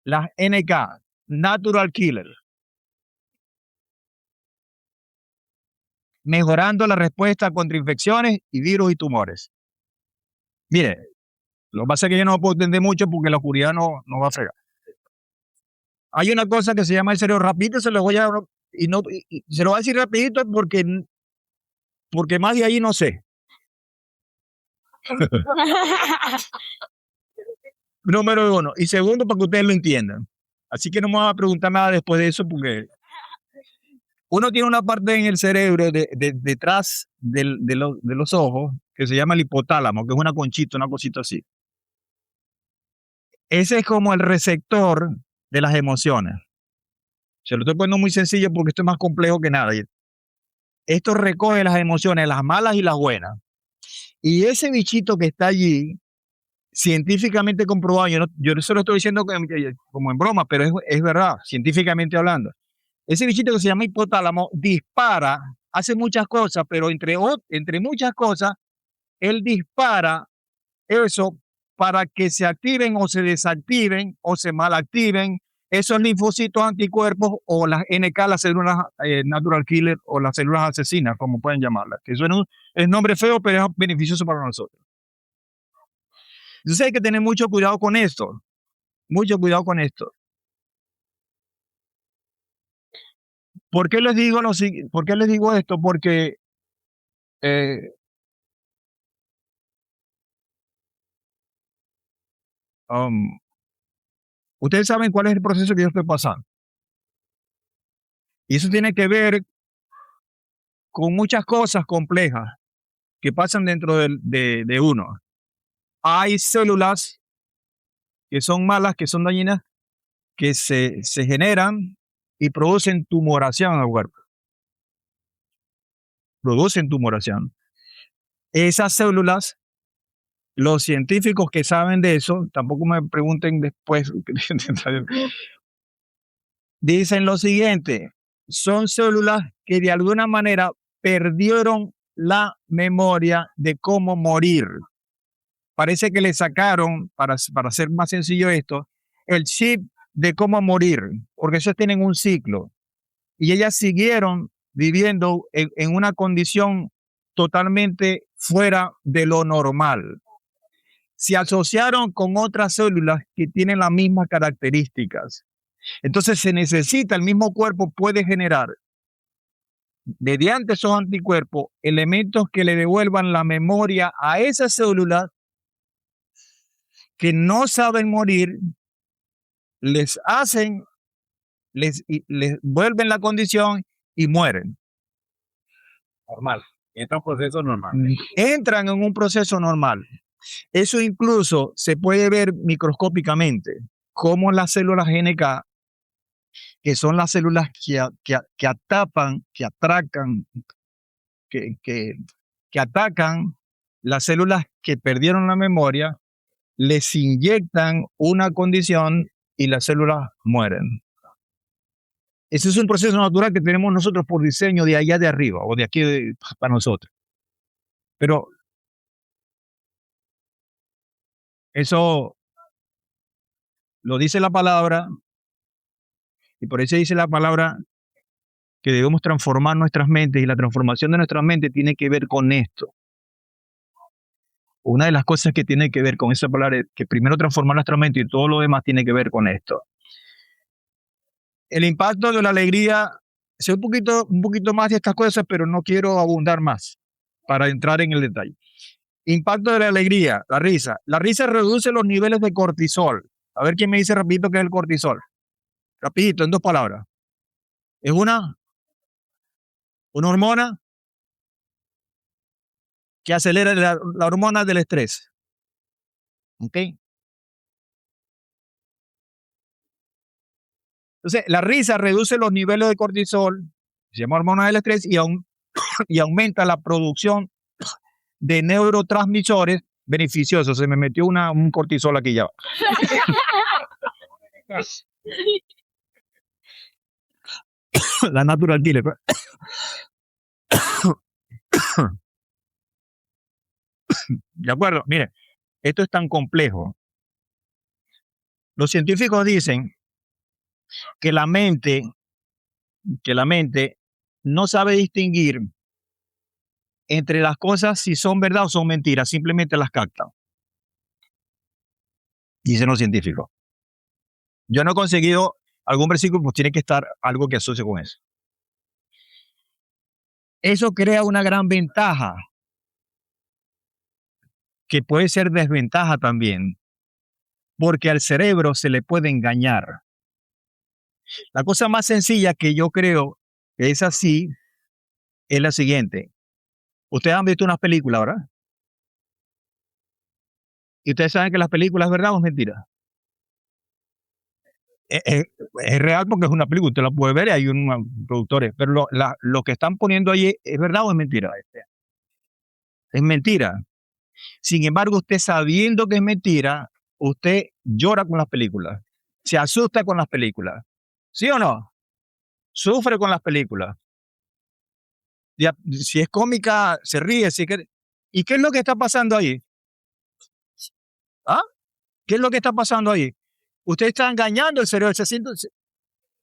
Las NK, natural killer. Mejorando la respuesta contra infecciones y virus y tumores. Mire, lo que pasa es que yo no puedo entender mucho porque la oscuridad no va a fregar. Hay una cosa que se llama el cerebro. Rapidito se lo voy a... Y se lo voy a decir rapidito porque más de ahí no sé. Número uno. Y segundo, para que ustedes lo entiendan. Así que no me van a preguntar nada después de eso porque uno tiene una parte en el cerebro detrás de los ojos que se llama el hipotálamo, que es una conchita, una cosita así. Ese es como el receptor de las emociones. Se lo estoy poniendo muy sencillo porque esto es más complejo que nada. Esto recoge las emociones, las malas y las buenas. Y ese bichito que está allí, científicamente comprobado, yo no se lo estoy diciendo como en broma, pero es verdad, científicamente hablando. Ese bichito que se llama hipotálamo dispara, hace muchas cosas, pero entre muchas cosas, él dispara eso para que se activen o se desactiven o se malactiven esos linfocitos anticuerpos o las NK, las células natural killer o las células asesinas, como pueden llamarlas. Que eso es nombre feo, pero es beneficioso para nosotros. Entonces hay que tener mucho cuidado con esto. Mucho cuidado con esto. ¿Por qué les digo esto? Porque ustedes saben cuál es el proceso que yo estoy pasando. Y eso tiene que ver con muchas cosas complejas que pasan dentro de uno. Hay células que son malas, que son dañinas, que se generan y producen tumoración al cuerpo. Producen tumoración. Esas células, los científicos que saben de eso, tampoco me pregunten después, dicen lo siguiente: son células que de alguna manera perdieron la memoria de cómo morir. Parece que le sacaron, para hacer más sencillo esto, el chip de cómo morir, porque ellos tienen un ciclo. Y ellas siguieron viviendo en una condición totalmente fuera de lo normal. Se asociaron con otras células que tienen las mismas características. Entonces se necesita, el mismo cuerpo puede generar, mediante esos anticuerpos, elementos que le devuelvan la memoria a esas células que no saben morir, les vuelven la condición y mueren. Normal. Entra un proceso normal. Entran en un proceso normal. Eso incluso se puede ver microscópicamente, como las células NK, que son las células que atacan las células que perdieron la memoria, les inyectan una condición y las células mueren. Ese es un proceso natural que tenemos nosotros por diseño de allá de arriba o de aquí para nosotros. Pero eso lo dice la palabra, y por eso dice la palabra que debemos transformar nuestras mentes, y la transformación de nuestras mentes tiene que ver con esto. Una de las cosas que tiene que ver con esa palabra es que primero transformar nuestra mente y todo lo demás tiene que ver con esto. el impacto de la alegría, sé un poquito más de estas cosas, pero no quiero abundar más para entrar en el detalle. Impacto de la alegría, la risa. La risa reduce los niveles de cortisol. A ver quién me dice rapidito qué es el cortisol. Rapidito, en 2 palabras. Es una hormona que acelera la hormona del estrés. ¿Ok? Entonces, la risa reduce los niveles de cortisol, se llama hormona del estrés, y aumenta la producción de neurotransmisores beneficiosos. Se me metió un cortisol aquí ya. La natural killer. ¿De acuerdo? Mire, esto es tan complejo. Los científicos dicen que la mente no sabe distinguir entre las cosas si son verdad o son mentiras, simplemente las capta. Dicen los científicos. Yo no he conseguido algún versículo, pues tiene que estar algo que asocie con eso. Eso crea una gran ventaja, que puede ser desventaja también, porque al cerebro se le puede engañar. La cosa más sencilla que yo creo que es así es la siguiente. Ustedes han visto unas películas, ¿verdad? Y ustedes saben que las películas es verdad o es mentira. Es real porque es una película, usted la puede ver y hay unos productores, pero lo que están poniendo allí es verdad o es mentira. Es mentira. Sin embargo, usted sabiendo que es mentira, usted llora con las películas, se asusta con las películas. ¿Sí o no? Sufre con las películas. Si es cómica, se ríe. ¿Y qué es lo que está pasando ahí? ¿Ah? ¿Qué es lo que está pasando ahí? Usted está engañando el cerebro.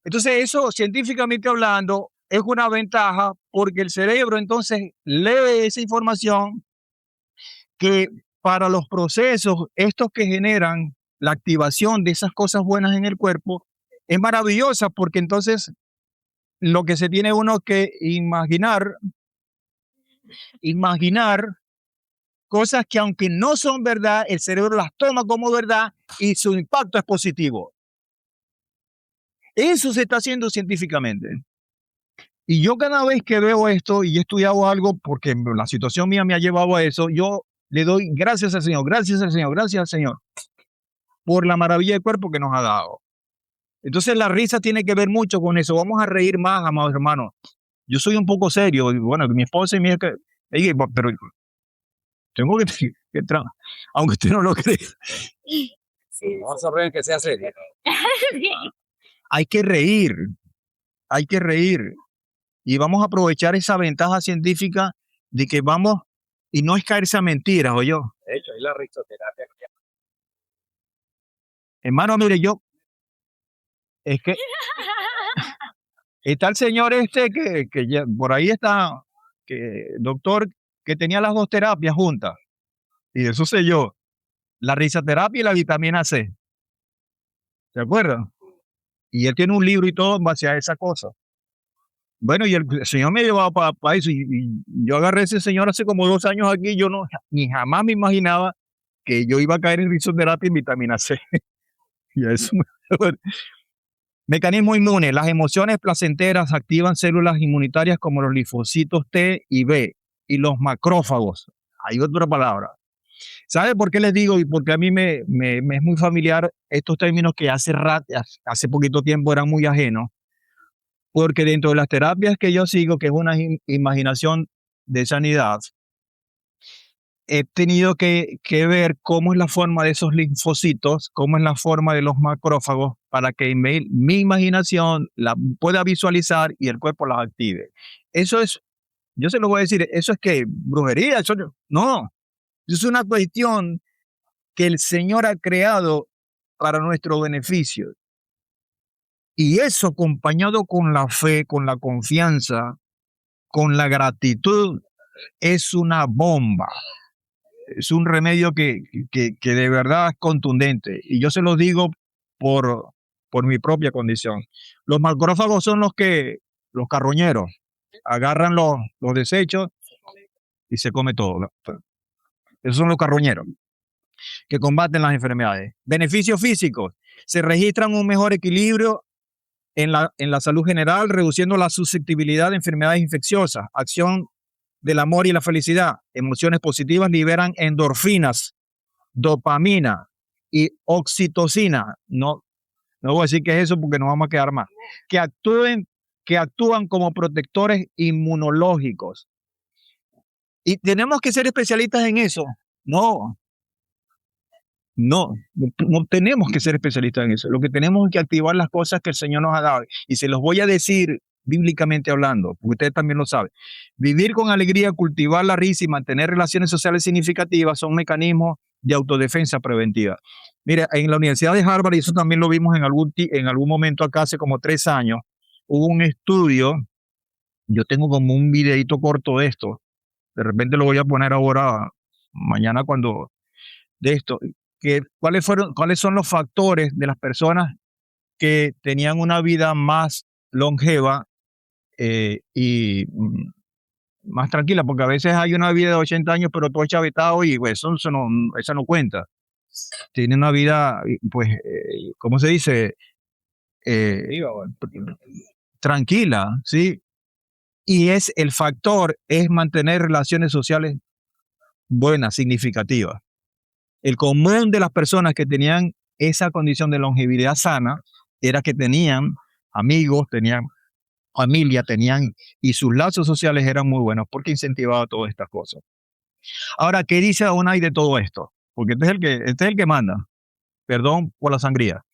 Entonces, eso, científicamente hablando, es una ventaja porque el cerebro entonces lee esa información que para los procesos, estos que generan la activación de esas cosas buenas en el cuerpo, es maravillosa porque entonces lo que se tiene uno que imaginar cosas que aunque no son verdad, el cerebro las toma como verdad y su impacto es positivo. Eso se está haciendo científicamente. Y yo cada vez que veo esto y he estudiado algo, porque la situación mía me ha llevado a eso, yo le doy gracias al Señor, gracias al Señor, gracias al Señor por la maravilla del cuerpo que nos ha dado. Entonces la risa tiene que ver mucho con eso. Vamos a reír más, amados hermanos. Yo soy un poco serio. Bueno, mi esposa y mi hija, pero tengo aunque usted no lo cree. Sí, vamos a ver que sea serio. Hay que reír, hay que reír. Y vamos a aprovechar esa ventaja científica de que vamos, y no es caerse a mentiras, o yo. De hecho, hay la risoterapia. Hermano, mire, es que está el señor que ya, por ahí está, doctor, que tenía las 2 terapias juntas. Y eso sé yo, la risoterapia y la vitamina C. ¿Se acuerdan? Y él tiene un libro y todo en base a esa cosa. Bueno, y el señor me llevaba para eso. Y yo agarré a ese señor hace como 2 años aquí. Yo ni jamás me imaginaba que yo iba a caer en risoterapia y vitamina C. Y eso Mecanismo inmune. Las emociones placenteras activan células inmunitarias como los linfocitos T y B y los macrófagos. Hay otra palabra. ¿Sabe por qué les digo? Y porque a mí me es muy familiar estos términos que hace poquito tiempo eran muy ajenos. Porque dentro de las terapias que yo sigo, que es una imaginación de sanidad, he tenido que ver cómo es la forma de esos linfocitos, cómo es la forma de los macrófagos, para que mi imaginación la pueda visualizar y el cuerpo las active. Eso es, yo se lo voy a decir, eso es que brujería, no, es una cuestión que el Señor ha creado para nuestro beneficio. Y eso acompañado con la fe, con la confianza, con la gratitud, es una bomba. Es un remedio que de verdad es contundente. Y yo se lo digo por por mi propia condición. Los macrófagos son los carroñeros, agarran los desechos y se come todo. Esos son los carroñeros que combaten las enfermedades. Beneficios físicos. Se registran un mejor equilibrio en la salud general, reduciendo la susceptibilidad de enfermedades infecciosas. Acción del amor y la felicidad. Emociones positivas liberan endorfinas, dopamina y oxitocina. No voy a decir qué es eso porque nos vamos a quedar más. Que actúan como protectores inmunológicos. Y tenemos que ser especialistas en eso. No tenemos que ser especialistas en eso. Lo que tenemos es que activar las cosas que el Señor nos ha dado. Y se los voy a decir bíblicamente hablando, porque ustedes también lo saben. Vivir con alegría, cultivar la risa y mantener relaciones sociales significativas son mecanismos de autodefensa preventiva. Mire, en la Universidad de Harvard, y eso también lo vimos en algún momento acá hace como 3 años, hubo un estudio. Yo tengo como un videito corto de esto. De repente lo voy a poner ahora, mañana de esto. ¿Cuáles son los factores de las personas que tenían una vida más longeva y más tranquila? Porque a veces hay una vida de 80 años, pero todo chavetado y pues, esa no cuenta. Tiene una vida, pues, ¿cómo se dice? Tranquila, ¿sí? Y el factor es mantener relaciones sociales buenas, significativas. El común de las personas que tenían esa condición de longevidad sana era que tenían amigos, tenían familia, y sus lazos sociales eran muy buenos porque incentivaba todas estas cosas. Ahora, ¿qué dice Adonai de todo esto? Porque este es el que manda. Perdón por la sangría.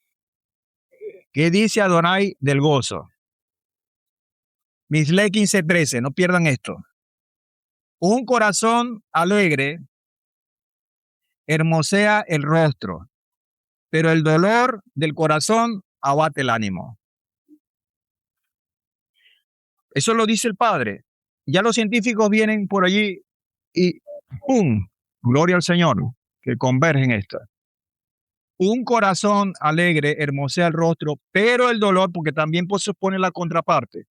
¿Qué dice Adonai del gozo? Mislé 15:13, no pierdan esto. Un corazón alegre hermosea el rostro, pero el dolor del corazón abate el ánimo. Eso lo dice el Padre. Ya los científicos vienen por allí y ¡pum! Gloria al Señor, que convergen esto. Un corazón alegre hermosea el rostro, pero el dolor, porque también se pone la contraparte,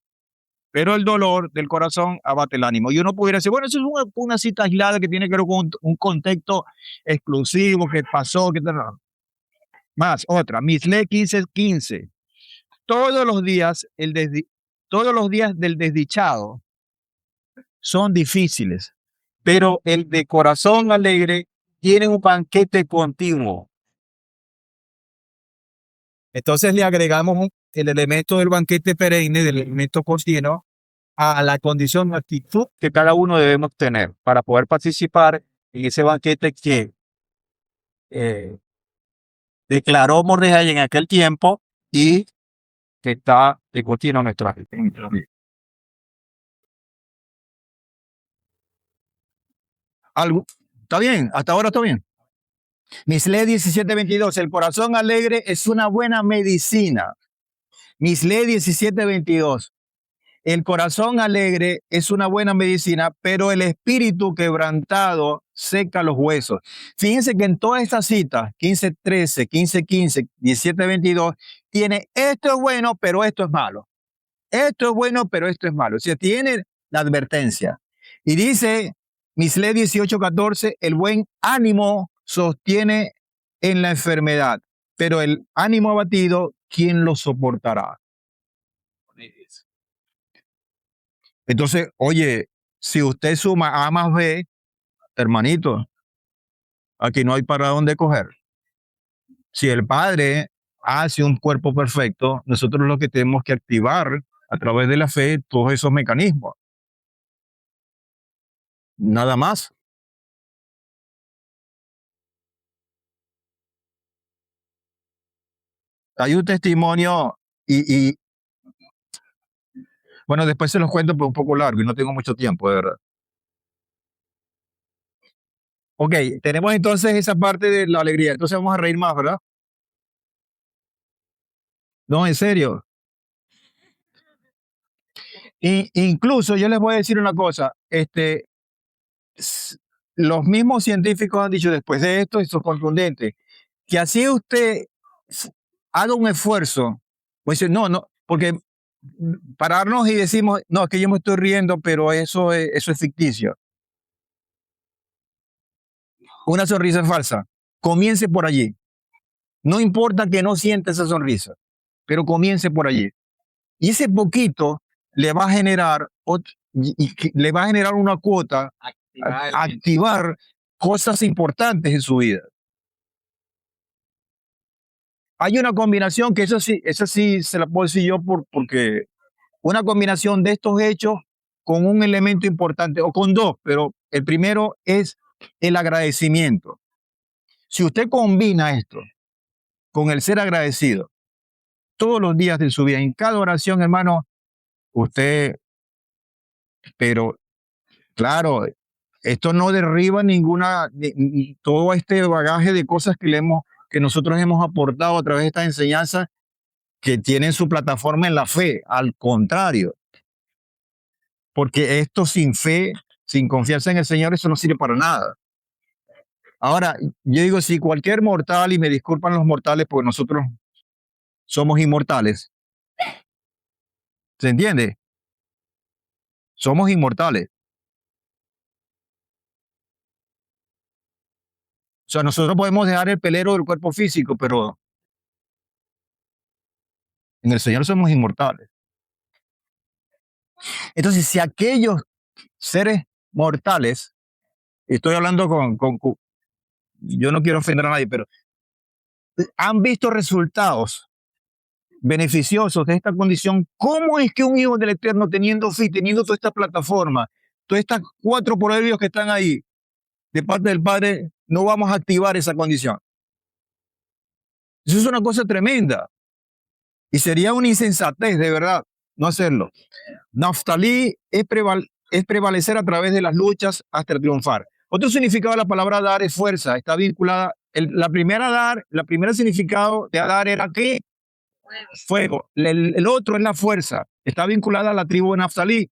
pero el dolor del corazón abate el ánimo. Y uno pudiera decir, bueno, eso es una cita aislada que tiene que ver con un contexto exclusivo que pasó, que tal. Más, otra, Mislé 15:15. Todos los días del desdichado son difíciles, pero el de corazón alegre tiene un banquete continuo. Entonces le agregamos el elemento del banquete perenne, del elemento continuo, a la condición de actitud que cada uno debemos tener para poder participar en ese banquete que declaró Mordecai en aquel tiempo y que está de continuo en nuestra vida. ¿Algo? ¿Está bien? ¿Hasta ahora está bien? Mislé 17:22. El corazón alegre es una buena medicina. Mislé 17:22. El corazón alegre es una buena medicina, pero el espíritu quebrantado seca los huesos. Fíjense que en todas estas citas, 15:13, 15:15, 17:22, tiene esto es bueno, pero esto es malo. Esto es bueno, pero esto es malo. O sea, tiene la advertencia. Y dice Mislé 18:14, el buen ánimo sostiene en la enfermedad, pero el ánimo abatido, ¿quién lo soportará? Entonces, oye, si usted suma A más B, hermanito, aquí no hay para dónde coger. Si el Padre hace un cuerpo perfecto, nosotros lo que tenemos que activar a través de la fe todos esos mecanismos. Nada más. Hay un testimonio y bueno, después se los cuento, pero un poco largo y no tengo mucho tiempo, de verdad. Ok, tenemos entonces esa parte de la alegría. Entonces vamos a reír más, ¿verdad? No, en serio. Incluso yo les voy a decir una cosa. Los mismos científicos han dicho después de esto, y esto es contundente, que así usted haga un esfuerzo. Pues no, porque pararnos y decimos, no, es que yo me estoy riendo, pero eso es ficticio. Una sonrisa falsa. Comience por allí. No importa que no sienta esa sonrisa, pero comience por allí. Y ese poquito le va a generar le va a generar una cuota, activar cosas importantes en su vida. Hay una combinación que esa sí se la puedo decir yo porque una combinación de estos hechos con un elemento importante o con dos, pero el primero es el agradecimiento. Si usted combina esto con el ser agradecido todos los días de su vida, en cada oración, hermano, usted, pero claro, esto no derriba todo este bagaje de cosas que nosotros hemos aportado a través de estas enseñanzas que tienen su plataforma en la fe. Al contrario, porque esto sin fe, sin confianza en el Señor, eso no sirve para nada. Ahora, yo digo, si cualquier mortal, y me disculpan los mortales, porque nosotros somos inmortales, ¿se entiende? Somos inmortales. O sea, nosotros podemos dejar el pelero del cuerpo físico, pero en el Señor somos inmortales. Entonces, si aquellos seres mortales, estoy hablando yo no quiero ofender a nadie, pero han visto resultados beneficiosos de esta condición, ¿cómo es que un hijo del Eterno, teniendo fe, teniendo toda esta plataforma, todas estas 4 proverbios que están ahí, de parte del Padre, no vamos a activar esa condición? Eso es una cosa tremenda. Y sería una insensatez, de verdad, no hacerlo. Naftalí es prevalecer a través de las luchas hasta triunfar. Otro significado de la palabra dar es fuerza. Está vinculada. La primera significado de dar era ¿qué? Fuego. El otro es la fuerza. Está vinculada a la tribu de Naftalí.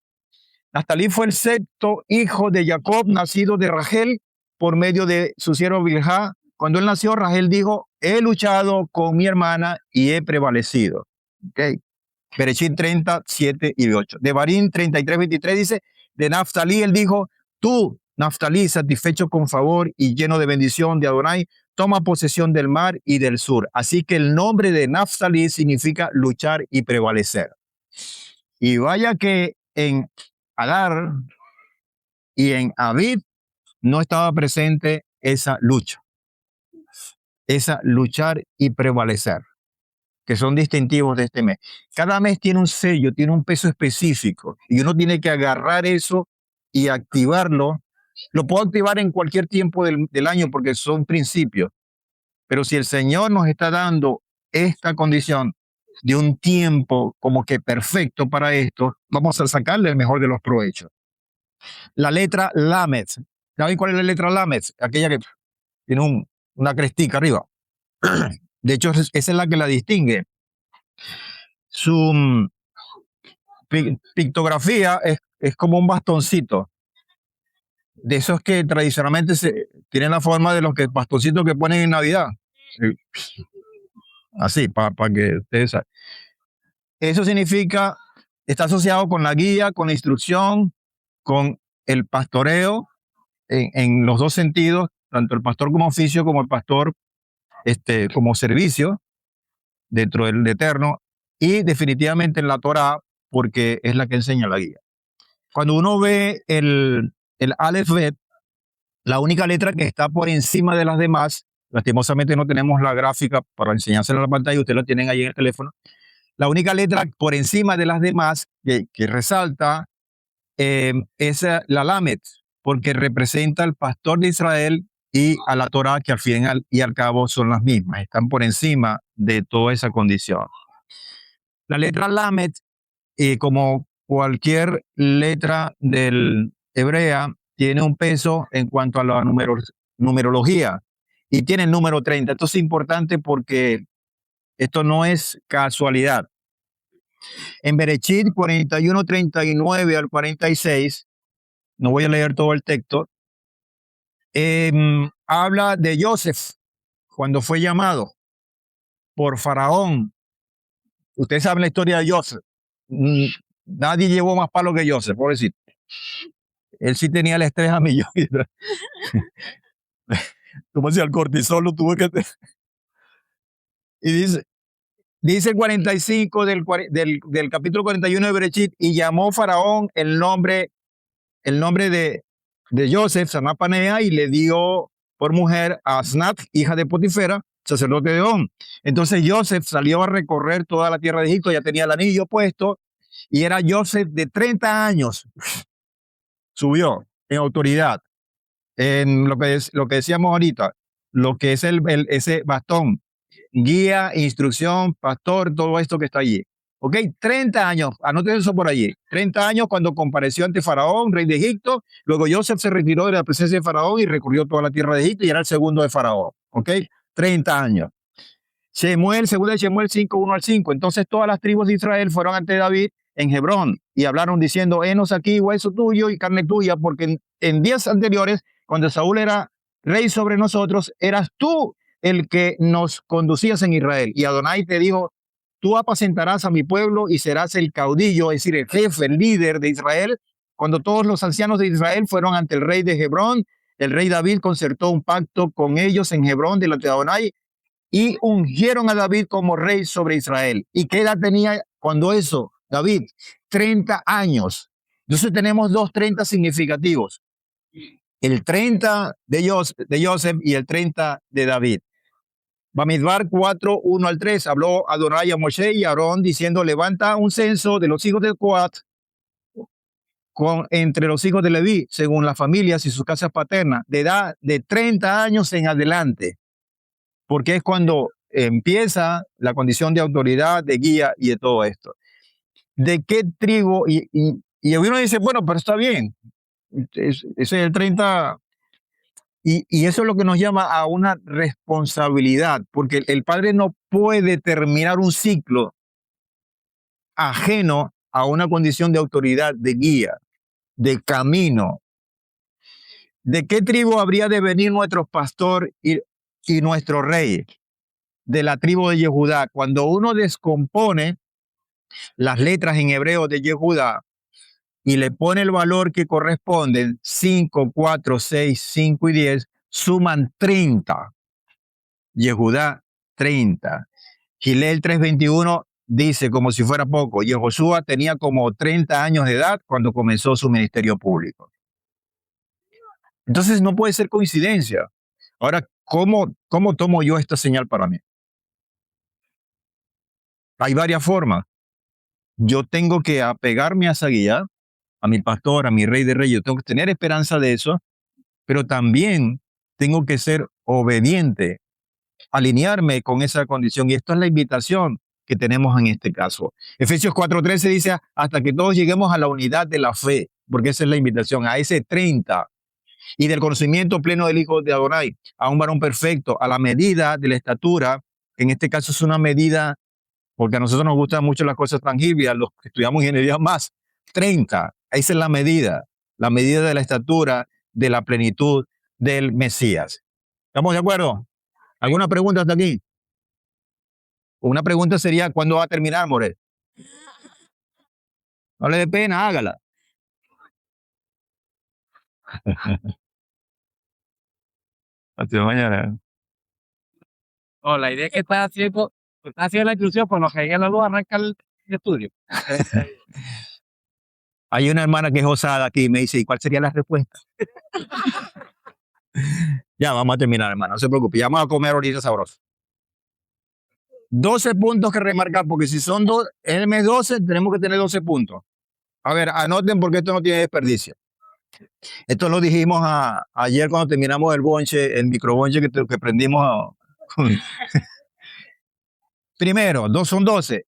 Naftalí fue el sexto hijo de Jacob, nacido de Rachel por medio de su siervo Bilhá. Cuando él nació, Rachel dijo, he luchado con mi hermana y he prevalecido. Okay. Bereshit 37 y 8. De Barín 33, 23 dice, de Naftalí él dijo, tú, Naftalí, satisfecho con favor y lleno de bendición de Adonai, toma posesión del mar y del sur. Así que el nombre de Naftalí significa luchar y prevalecer. Y vaya que en Adar y en Abib no estaba presente esa lucha. Esa luchar y prevalecer, que son distintivos de este mes. Cada mes tiene un sello, tiene un peso específico y uno tiene que agarrar eso y activarlo. Lo puedo activar en cualquier tiempo del año porque son principios, pero si el Señor nos está dando esta condición de un tiempo como que perfecto para esto, vamos a sacarle el mejor de los provechos. La letra Lamed. ¿Saben cuál es la letra Lamed? Aquella que tiene una crestica arriba. De hecho, esa es la que la distingue. Su pictografía es como un bastoncito. De esos que tradicionalmente tienen la forma de los bastoncitos que ponen en Navidad. Así, para que ustedes saben. Eso significa, está asociado con la guía, con la instrucción, con el pastoreo, en los dos sentidos, tanto el pastor como oficio, como el pastor como servicio dentro del Eterno, y definitivamente en la Torá, porque es la que enseña la guía. Cuando uno ve el Aleph Bet, la única letra que está por encima de las demás, lastimosamente no tenemos la gráfica para enseñársela a la pantalla, ustedes la tienen ahí en el teléfono, la única letra por encima de las demás que resalta es la Lamed, porque representa al pastor de Israel y a la Torá, que al fin y al cabo son las mismas, están por encima de toda esa condición. La letra Lamed, como cualquier letra del hebrea, tiene un peso en cuanto a la numerología y tiene el número 30. Esto es importante porque esto no es casualidad. En Bereshit 41, 39 al 46, no voy a leer todo el texto, habla de Joseph cuando fue llamado. por Faraón. Ustedes saben la historia de Joseph. Nadie llevó más palo que Joseph, pobrecito. Él sí tenía el estrés a millón. Como si al cortisol lo tuvo que... Y dice el 45 del capítulo 41 de Berechit, y llamó Faraón el nombre de Joseph, Sanapanea, y le dio por mujer a Asnat, hija de Potifera, sacerdote de On. Entonces Joseph salió a recorrer toda la tierra de Egipto, ya tenía el anillo puesto, y era Joseph de 30 años. Subió en autoridad, en lo que decíamos ahorita, lo que es ese bastón, guía, instrucción, pastor, todo esto que está allí. ¿Ok? 30 años, anoten eso por allí. 30 años cuando compareció ante Faraón, rey de Egipto. Luego Joseph se retiró de la presencia de Faraón y recorrió toda la tierra de Egipto y era el segundo de Faraón. ¿Ok? 30 años. Shemuel, segunda de Shemuel 5, 1 al 5. Entonces todas las tribus de Israel fueron ante David en Hebrón y hablaron diciendo: henos aquí, hueso tuyo y carne tuya, porque en días anteriores, cuando Saúl era rey sobre nosotros, eras tú el que nos conducías en Israel. Y Adonai te dijo: tú apacentarás a mi pueblo y serás el caudillo, es decir, el jefe, el líder de Israel. Cuando todos los ancianos de Israel fueron ante el rey de Hebrón, el rey David concertó un pacto con ellos en Hebrón delante de Adonai y ungieron a David como rey sobre Israel. ¿Y qué edad tenía cuando eso, David? 30 años. Entonces tenemos dos 30 significativos. El 30 de Joseph y el 30 de David. Bamidbar 4, 1 al 3. Habló Adonai a Moshe y a Aarón diciendo: levanta un censo de los hijos de Coat entre los hijos de Leví, según las familias y sus casas paternas, de edad de 30 años en adelante, porque es cuando empieza la condición de autoridad, de guía y de todo esto. ¿De qué tribu? Y uno dice: bueno, pero está bien, ese es el 30, y eso es lo que nos llama a una responsabilidad, porque el padre no puede terminar un ciclo ajeno a una condición de autoridad, de guía, de camino. ¿De qué tribu habría de venir nuestro pastor y nuestro rey? De la tribu de Yehudá. Cuando uno descompone las letras en hebreo de Yehudá y le pone el valor que corresponden, 5, 4, 6, 5 y 10, suman 30. Yehudá, 30. Gilel 3:21 dice, como si fuera poco, Yehoshua tenía como 30 años de edad cuando comenzó su ministerio público. Entonces no puede ser coincidencia. Ahora, ¿cómo tomo yo esta señal para mí? Hay varias formas. Yo tengo que apegarme a esa guía, a mi pastor, a mi rey de reyes. Yo tengo que tener esperanza de eso, pero también tengo que ser obediente, alinearme con esa condición. Y esta es la invitación que tenemos en este caso. Efesios 4:13 dice: hasta que todos lleguemos a la unidad de la fe, porque esa es la invitación, a ese 30, y del conocimiento pleno del Hijo de Adonai, a un varón perfecto, a la medida de la estatura, que en este caso es una medida, porque a nosotros nos gustan mucho las cosas tangibles, los que estudiamos ingeniería más, 30, esa es la medida de la estatura, de la plenitud del Mesías. ¿Estamos de acuerdo? ¿Alguna pregunta hasta aquí? Una pregunta sería: ¿cuándo va a terminar, Morel? No le dé pena, hágala. Hasta mañana. No, la idea es que estás haciendo la inclusión, por lo que llegue la luz, arranca el estudio. Hay una hermana que es osada aquí y me dice: ¿y cuál sería la respuesta? Ya, vamos a terminar, hermano, no se preocupe, ya vamos a comer ahorita sabroso. 12 puntos que remarcar, porque si son en el mes 12, tenemos que tener 12 puntos. A ver, anoten, porque esto no tiene desperdicio. Esto lo dijimos ayer cuando terminamos el bonche, el microbonche que prendimos. Primero, son 12.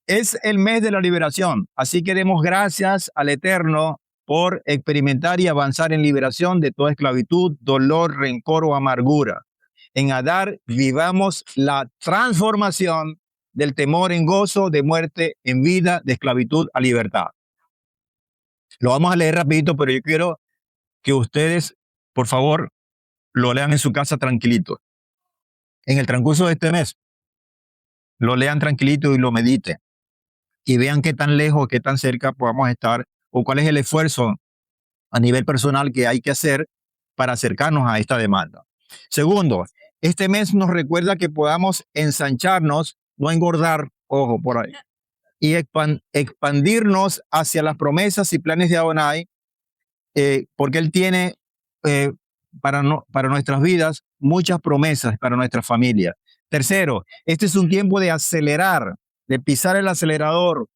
Es el mes de la liberación, así que demos gracias al Eterno por experimentar y avanzar en liberación de toda esclavitud, dolor, rencor o amargura. En Adar vivamos la transformación del temor en gozo, de muerte en vida, de esclavitud a libertad. Lo vamos a leer rapidito, pero yo quiero que ustedes, por favor, lo lean en su casa tranquilito. En el transcurso de este mes, lo lean tranquilito y lo mediten. Y vean qué tan lejos, qué tan cerca podamos estar o cuál es el esfuerzo a nivel personal que hay que hacer para acercarnos a esta demanda. Segundo, este mes nos recuerda que podamos ensancharnos, no engordar, ojo por ahí, y expandirnos hacia las promesas y planes de Adonai, porque Él tiene para nuestras vidas muchas promesas para nuestra familia. Tercero, este es un tiempo de acelerar, de pisar el acelerador,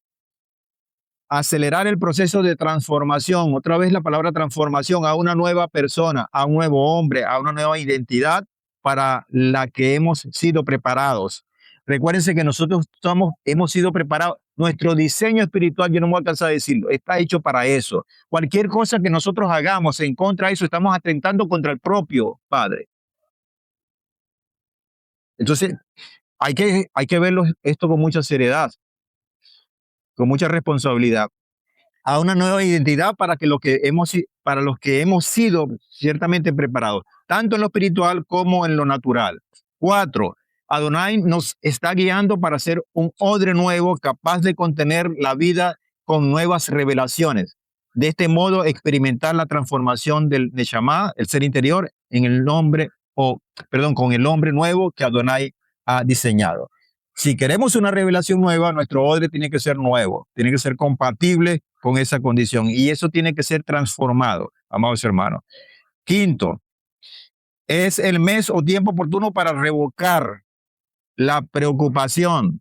acelerar el proceso de transformación, otra vez la palabra transformación, a una nueva persona, a un nuevo hombre, a una nueva identidad para la que hemos sido preparados. Recuérdense que nosotros hemos sido preparados. Nuestro diseño espiritual, yo no me voy a cansar de decirlo, está hecho para eso. Cualquier cosa que nosotros hagamos en contra de eso, estamos atentando contra el propio Padre. Entonces, hay que verlo esto con mucha seriedad, con mucha responsabilidad, a una nueva identidad para los que hemos sido ciertamente preparados, tanto en lo espiritual como en lo natural. 4. Adonai nos está guiando para ser un odre nuevo capaz de contener la vida con nuevas revelaciones. De este modo, experimentar la transformación del Neshama, el ser interior, con el hombre nuevo que Adonai ha diseñado. Si queremos una revelación nueva, nuestro odre tiene que ser nuevo, tiene que ser compatible con esa condición y eso tiene que ser transformado, amados hermanos. Quinto, es el mes o tiempo oportuno para revocar la preocupación,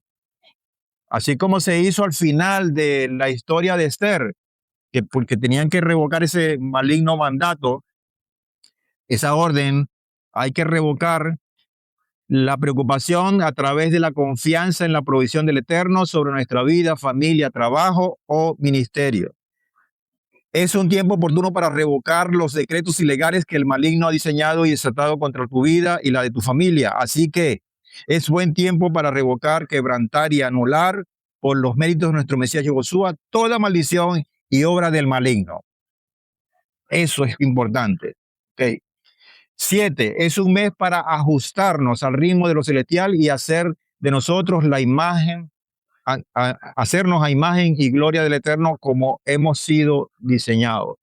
así como se hizo al final de la historia de Esther, porque tenían que revocar ese maligno mandato, esa orden, hay que revocar la preocupación a través de la confianza en la provisión del Eterno sobre nuestra vida, familia, trabajo o ministerio. Es un tiempo oportuno para revocar los decretos ilegales que el maligno ha diseñado y desatado contra tu vida y la de tu familia. Así que es buen tiempo para revocar, quebrantar y anular por los méritos de nuestro Mesías Yoshua toda maldición y obra del maligno. Eso es importante. Okay. 7. Es un mes para ajustarnos al ritmo de lo celestial y hacer de nosotros la imagen, hacernos a imagen y gloria del Eterno como hemos sido diseñados.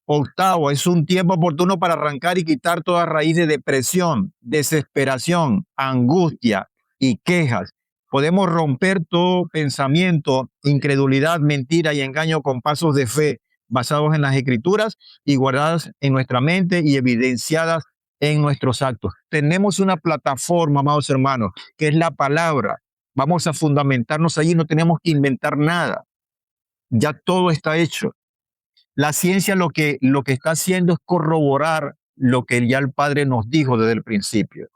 8. Es un tiempo oportuno para arrancar y quitar toda raíz de depresión, desesperación, angustia y quejas. Podemos romper todo pensamiento, incredulidad, mentira y engaño con pasos de fe basados en las Escrituras y guardadas en nuestra mente y evidenciadas en nuestros actos. Tenemos una plataforma, amados hermanos, que es la palabra. Vamos a fundamentarnos allí, no tenemos que inventar nada. Ya todo está hecho. La ciencia lo que está haciendo es corroborar lo que ya el Padre nos dijo desde el principio.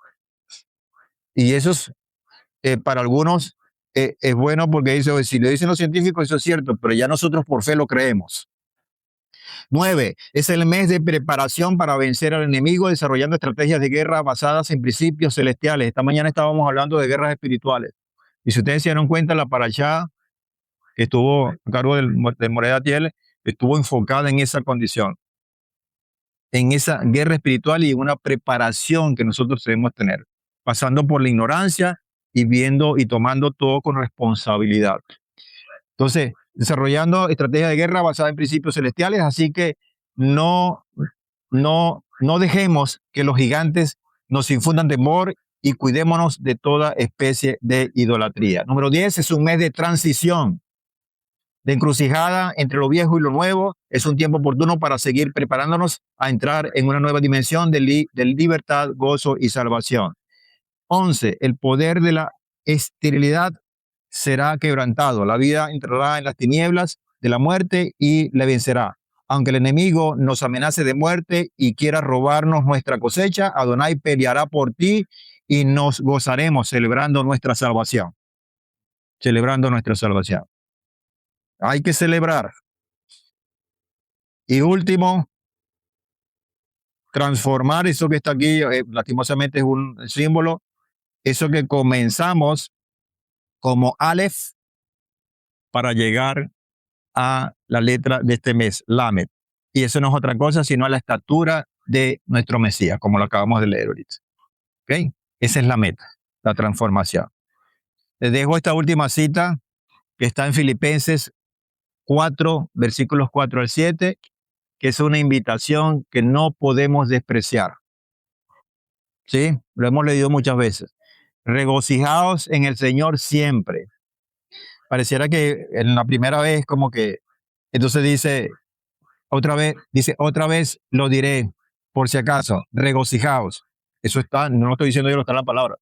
Y eso es, para algunos es bueno porque dice, si le dicen los científicos, eso es cierto, pero ya nosotros por fe lo creemos. 9. Es el mes de preparación para vencer al enemigo, desarrollando estrategias de guerra basadas en principios celestiales. Esta mañana estábamos hablando de guerras espirituales. Y si ustedes se dieron cuenta, la parashá que estuvo a cargo del Moreh Atiel estuvo enfocada en esa condición, en esa guerra espiritual y en una preparación que nosotros debemos tener, pasando por la ignorancia y viendo y tomando todo con responsabilidad. Entonces, desarrollando estrategias de guerra basadas en principios celestiales, así que no dejemos que los gigantes nos infundan temor y cuidémonos de toda especie de idolatría. Número 10, es un mes de transición, de encrucijada entre lo viejo y lo nuevo. Es un tiempo oportuno para seguir preparándonos a entrar en una nueva dimensión de libertad, gozo y salvación. 11, el poder de la esterilidad será quebrantado. La vida entrará en las tinieblas de la muerte y le vencerá. Aunque el enemigo nos amenace de muerte y quiera robarnos nuestra cosecha, Adonai peleará por ti y nos gozaremos celebrando nuestra salvación. Celebrando nuestra salvación. Hay que celebrar. Y último, transformar eso que está aquí, lastimosamente es un símbolo, eso que comenzamos como Aleph para llegar a la letra de este mes, Lamed. Y eso no es otra cosa sino a la estatura de nuestro Mesías, como lo acabamos de leer ahorita. ¿Okay? Esa es la meta, la transformación. Les dejo esta última cita que está en Filipenses 4, versículos 4 al 7, que es una invitación que no podemos despreciar. ¿Sí? Lo hemos leído muchas veces. Regocijaos en el Señor siempre. Pareciera que en la primera vez como que, entonces dice otra vez lo diré, por si acaso, regocijaos. Eso está, no lo estoy diciendo yo, no está en la palabra.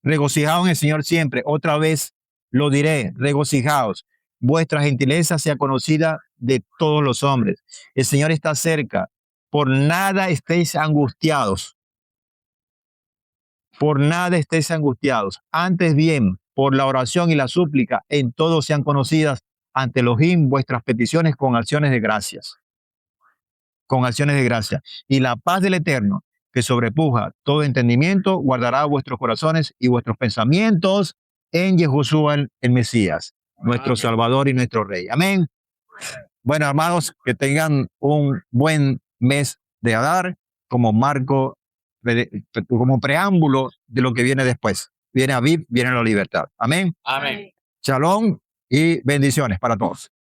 Regocijaos en el Señor siempre. Otra vez lo diré, regocijaos. Vuestra gentileza sea conocida de todos los hombres. El Señor está cerca. Por nada estéis angustiados. Por nada estéis angustiados. Antes bien, por la oración y la súplica, en todo sean conocidas ante Elohim vuestras peticiones con acciones de gracias. Con acciones de gracia. Y la paz del Eterno, que sobrepuja todo entendimiento, guardará vuestros corazones y vuestros pensamientos en Yahushua el Mesías, nuestro Salvador y nuestro Rey. Amén. Bueno, hermanos, que tengan un buen mes de Adar como marco, como preámbulo de lo que viene después. Viene Aviv, viene la libertad. Amén. Amén. Shalom y bendiciones para todos.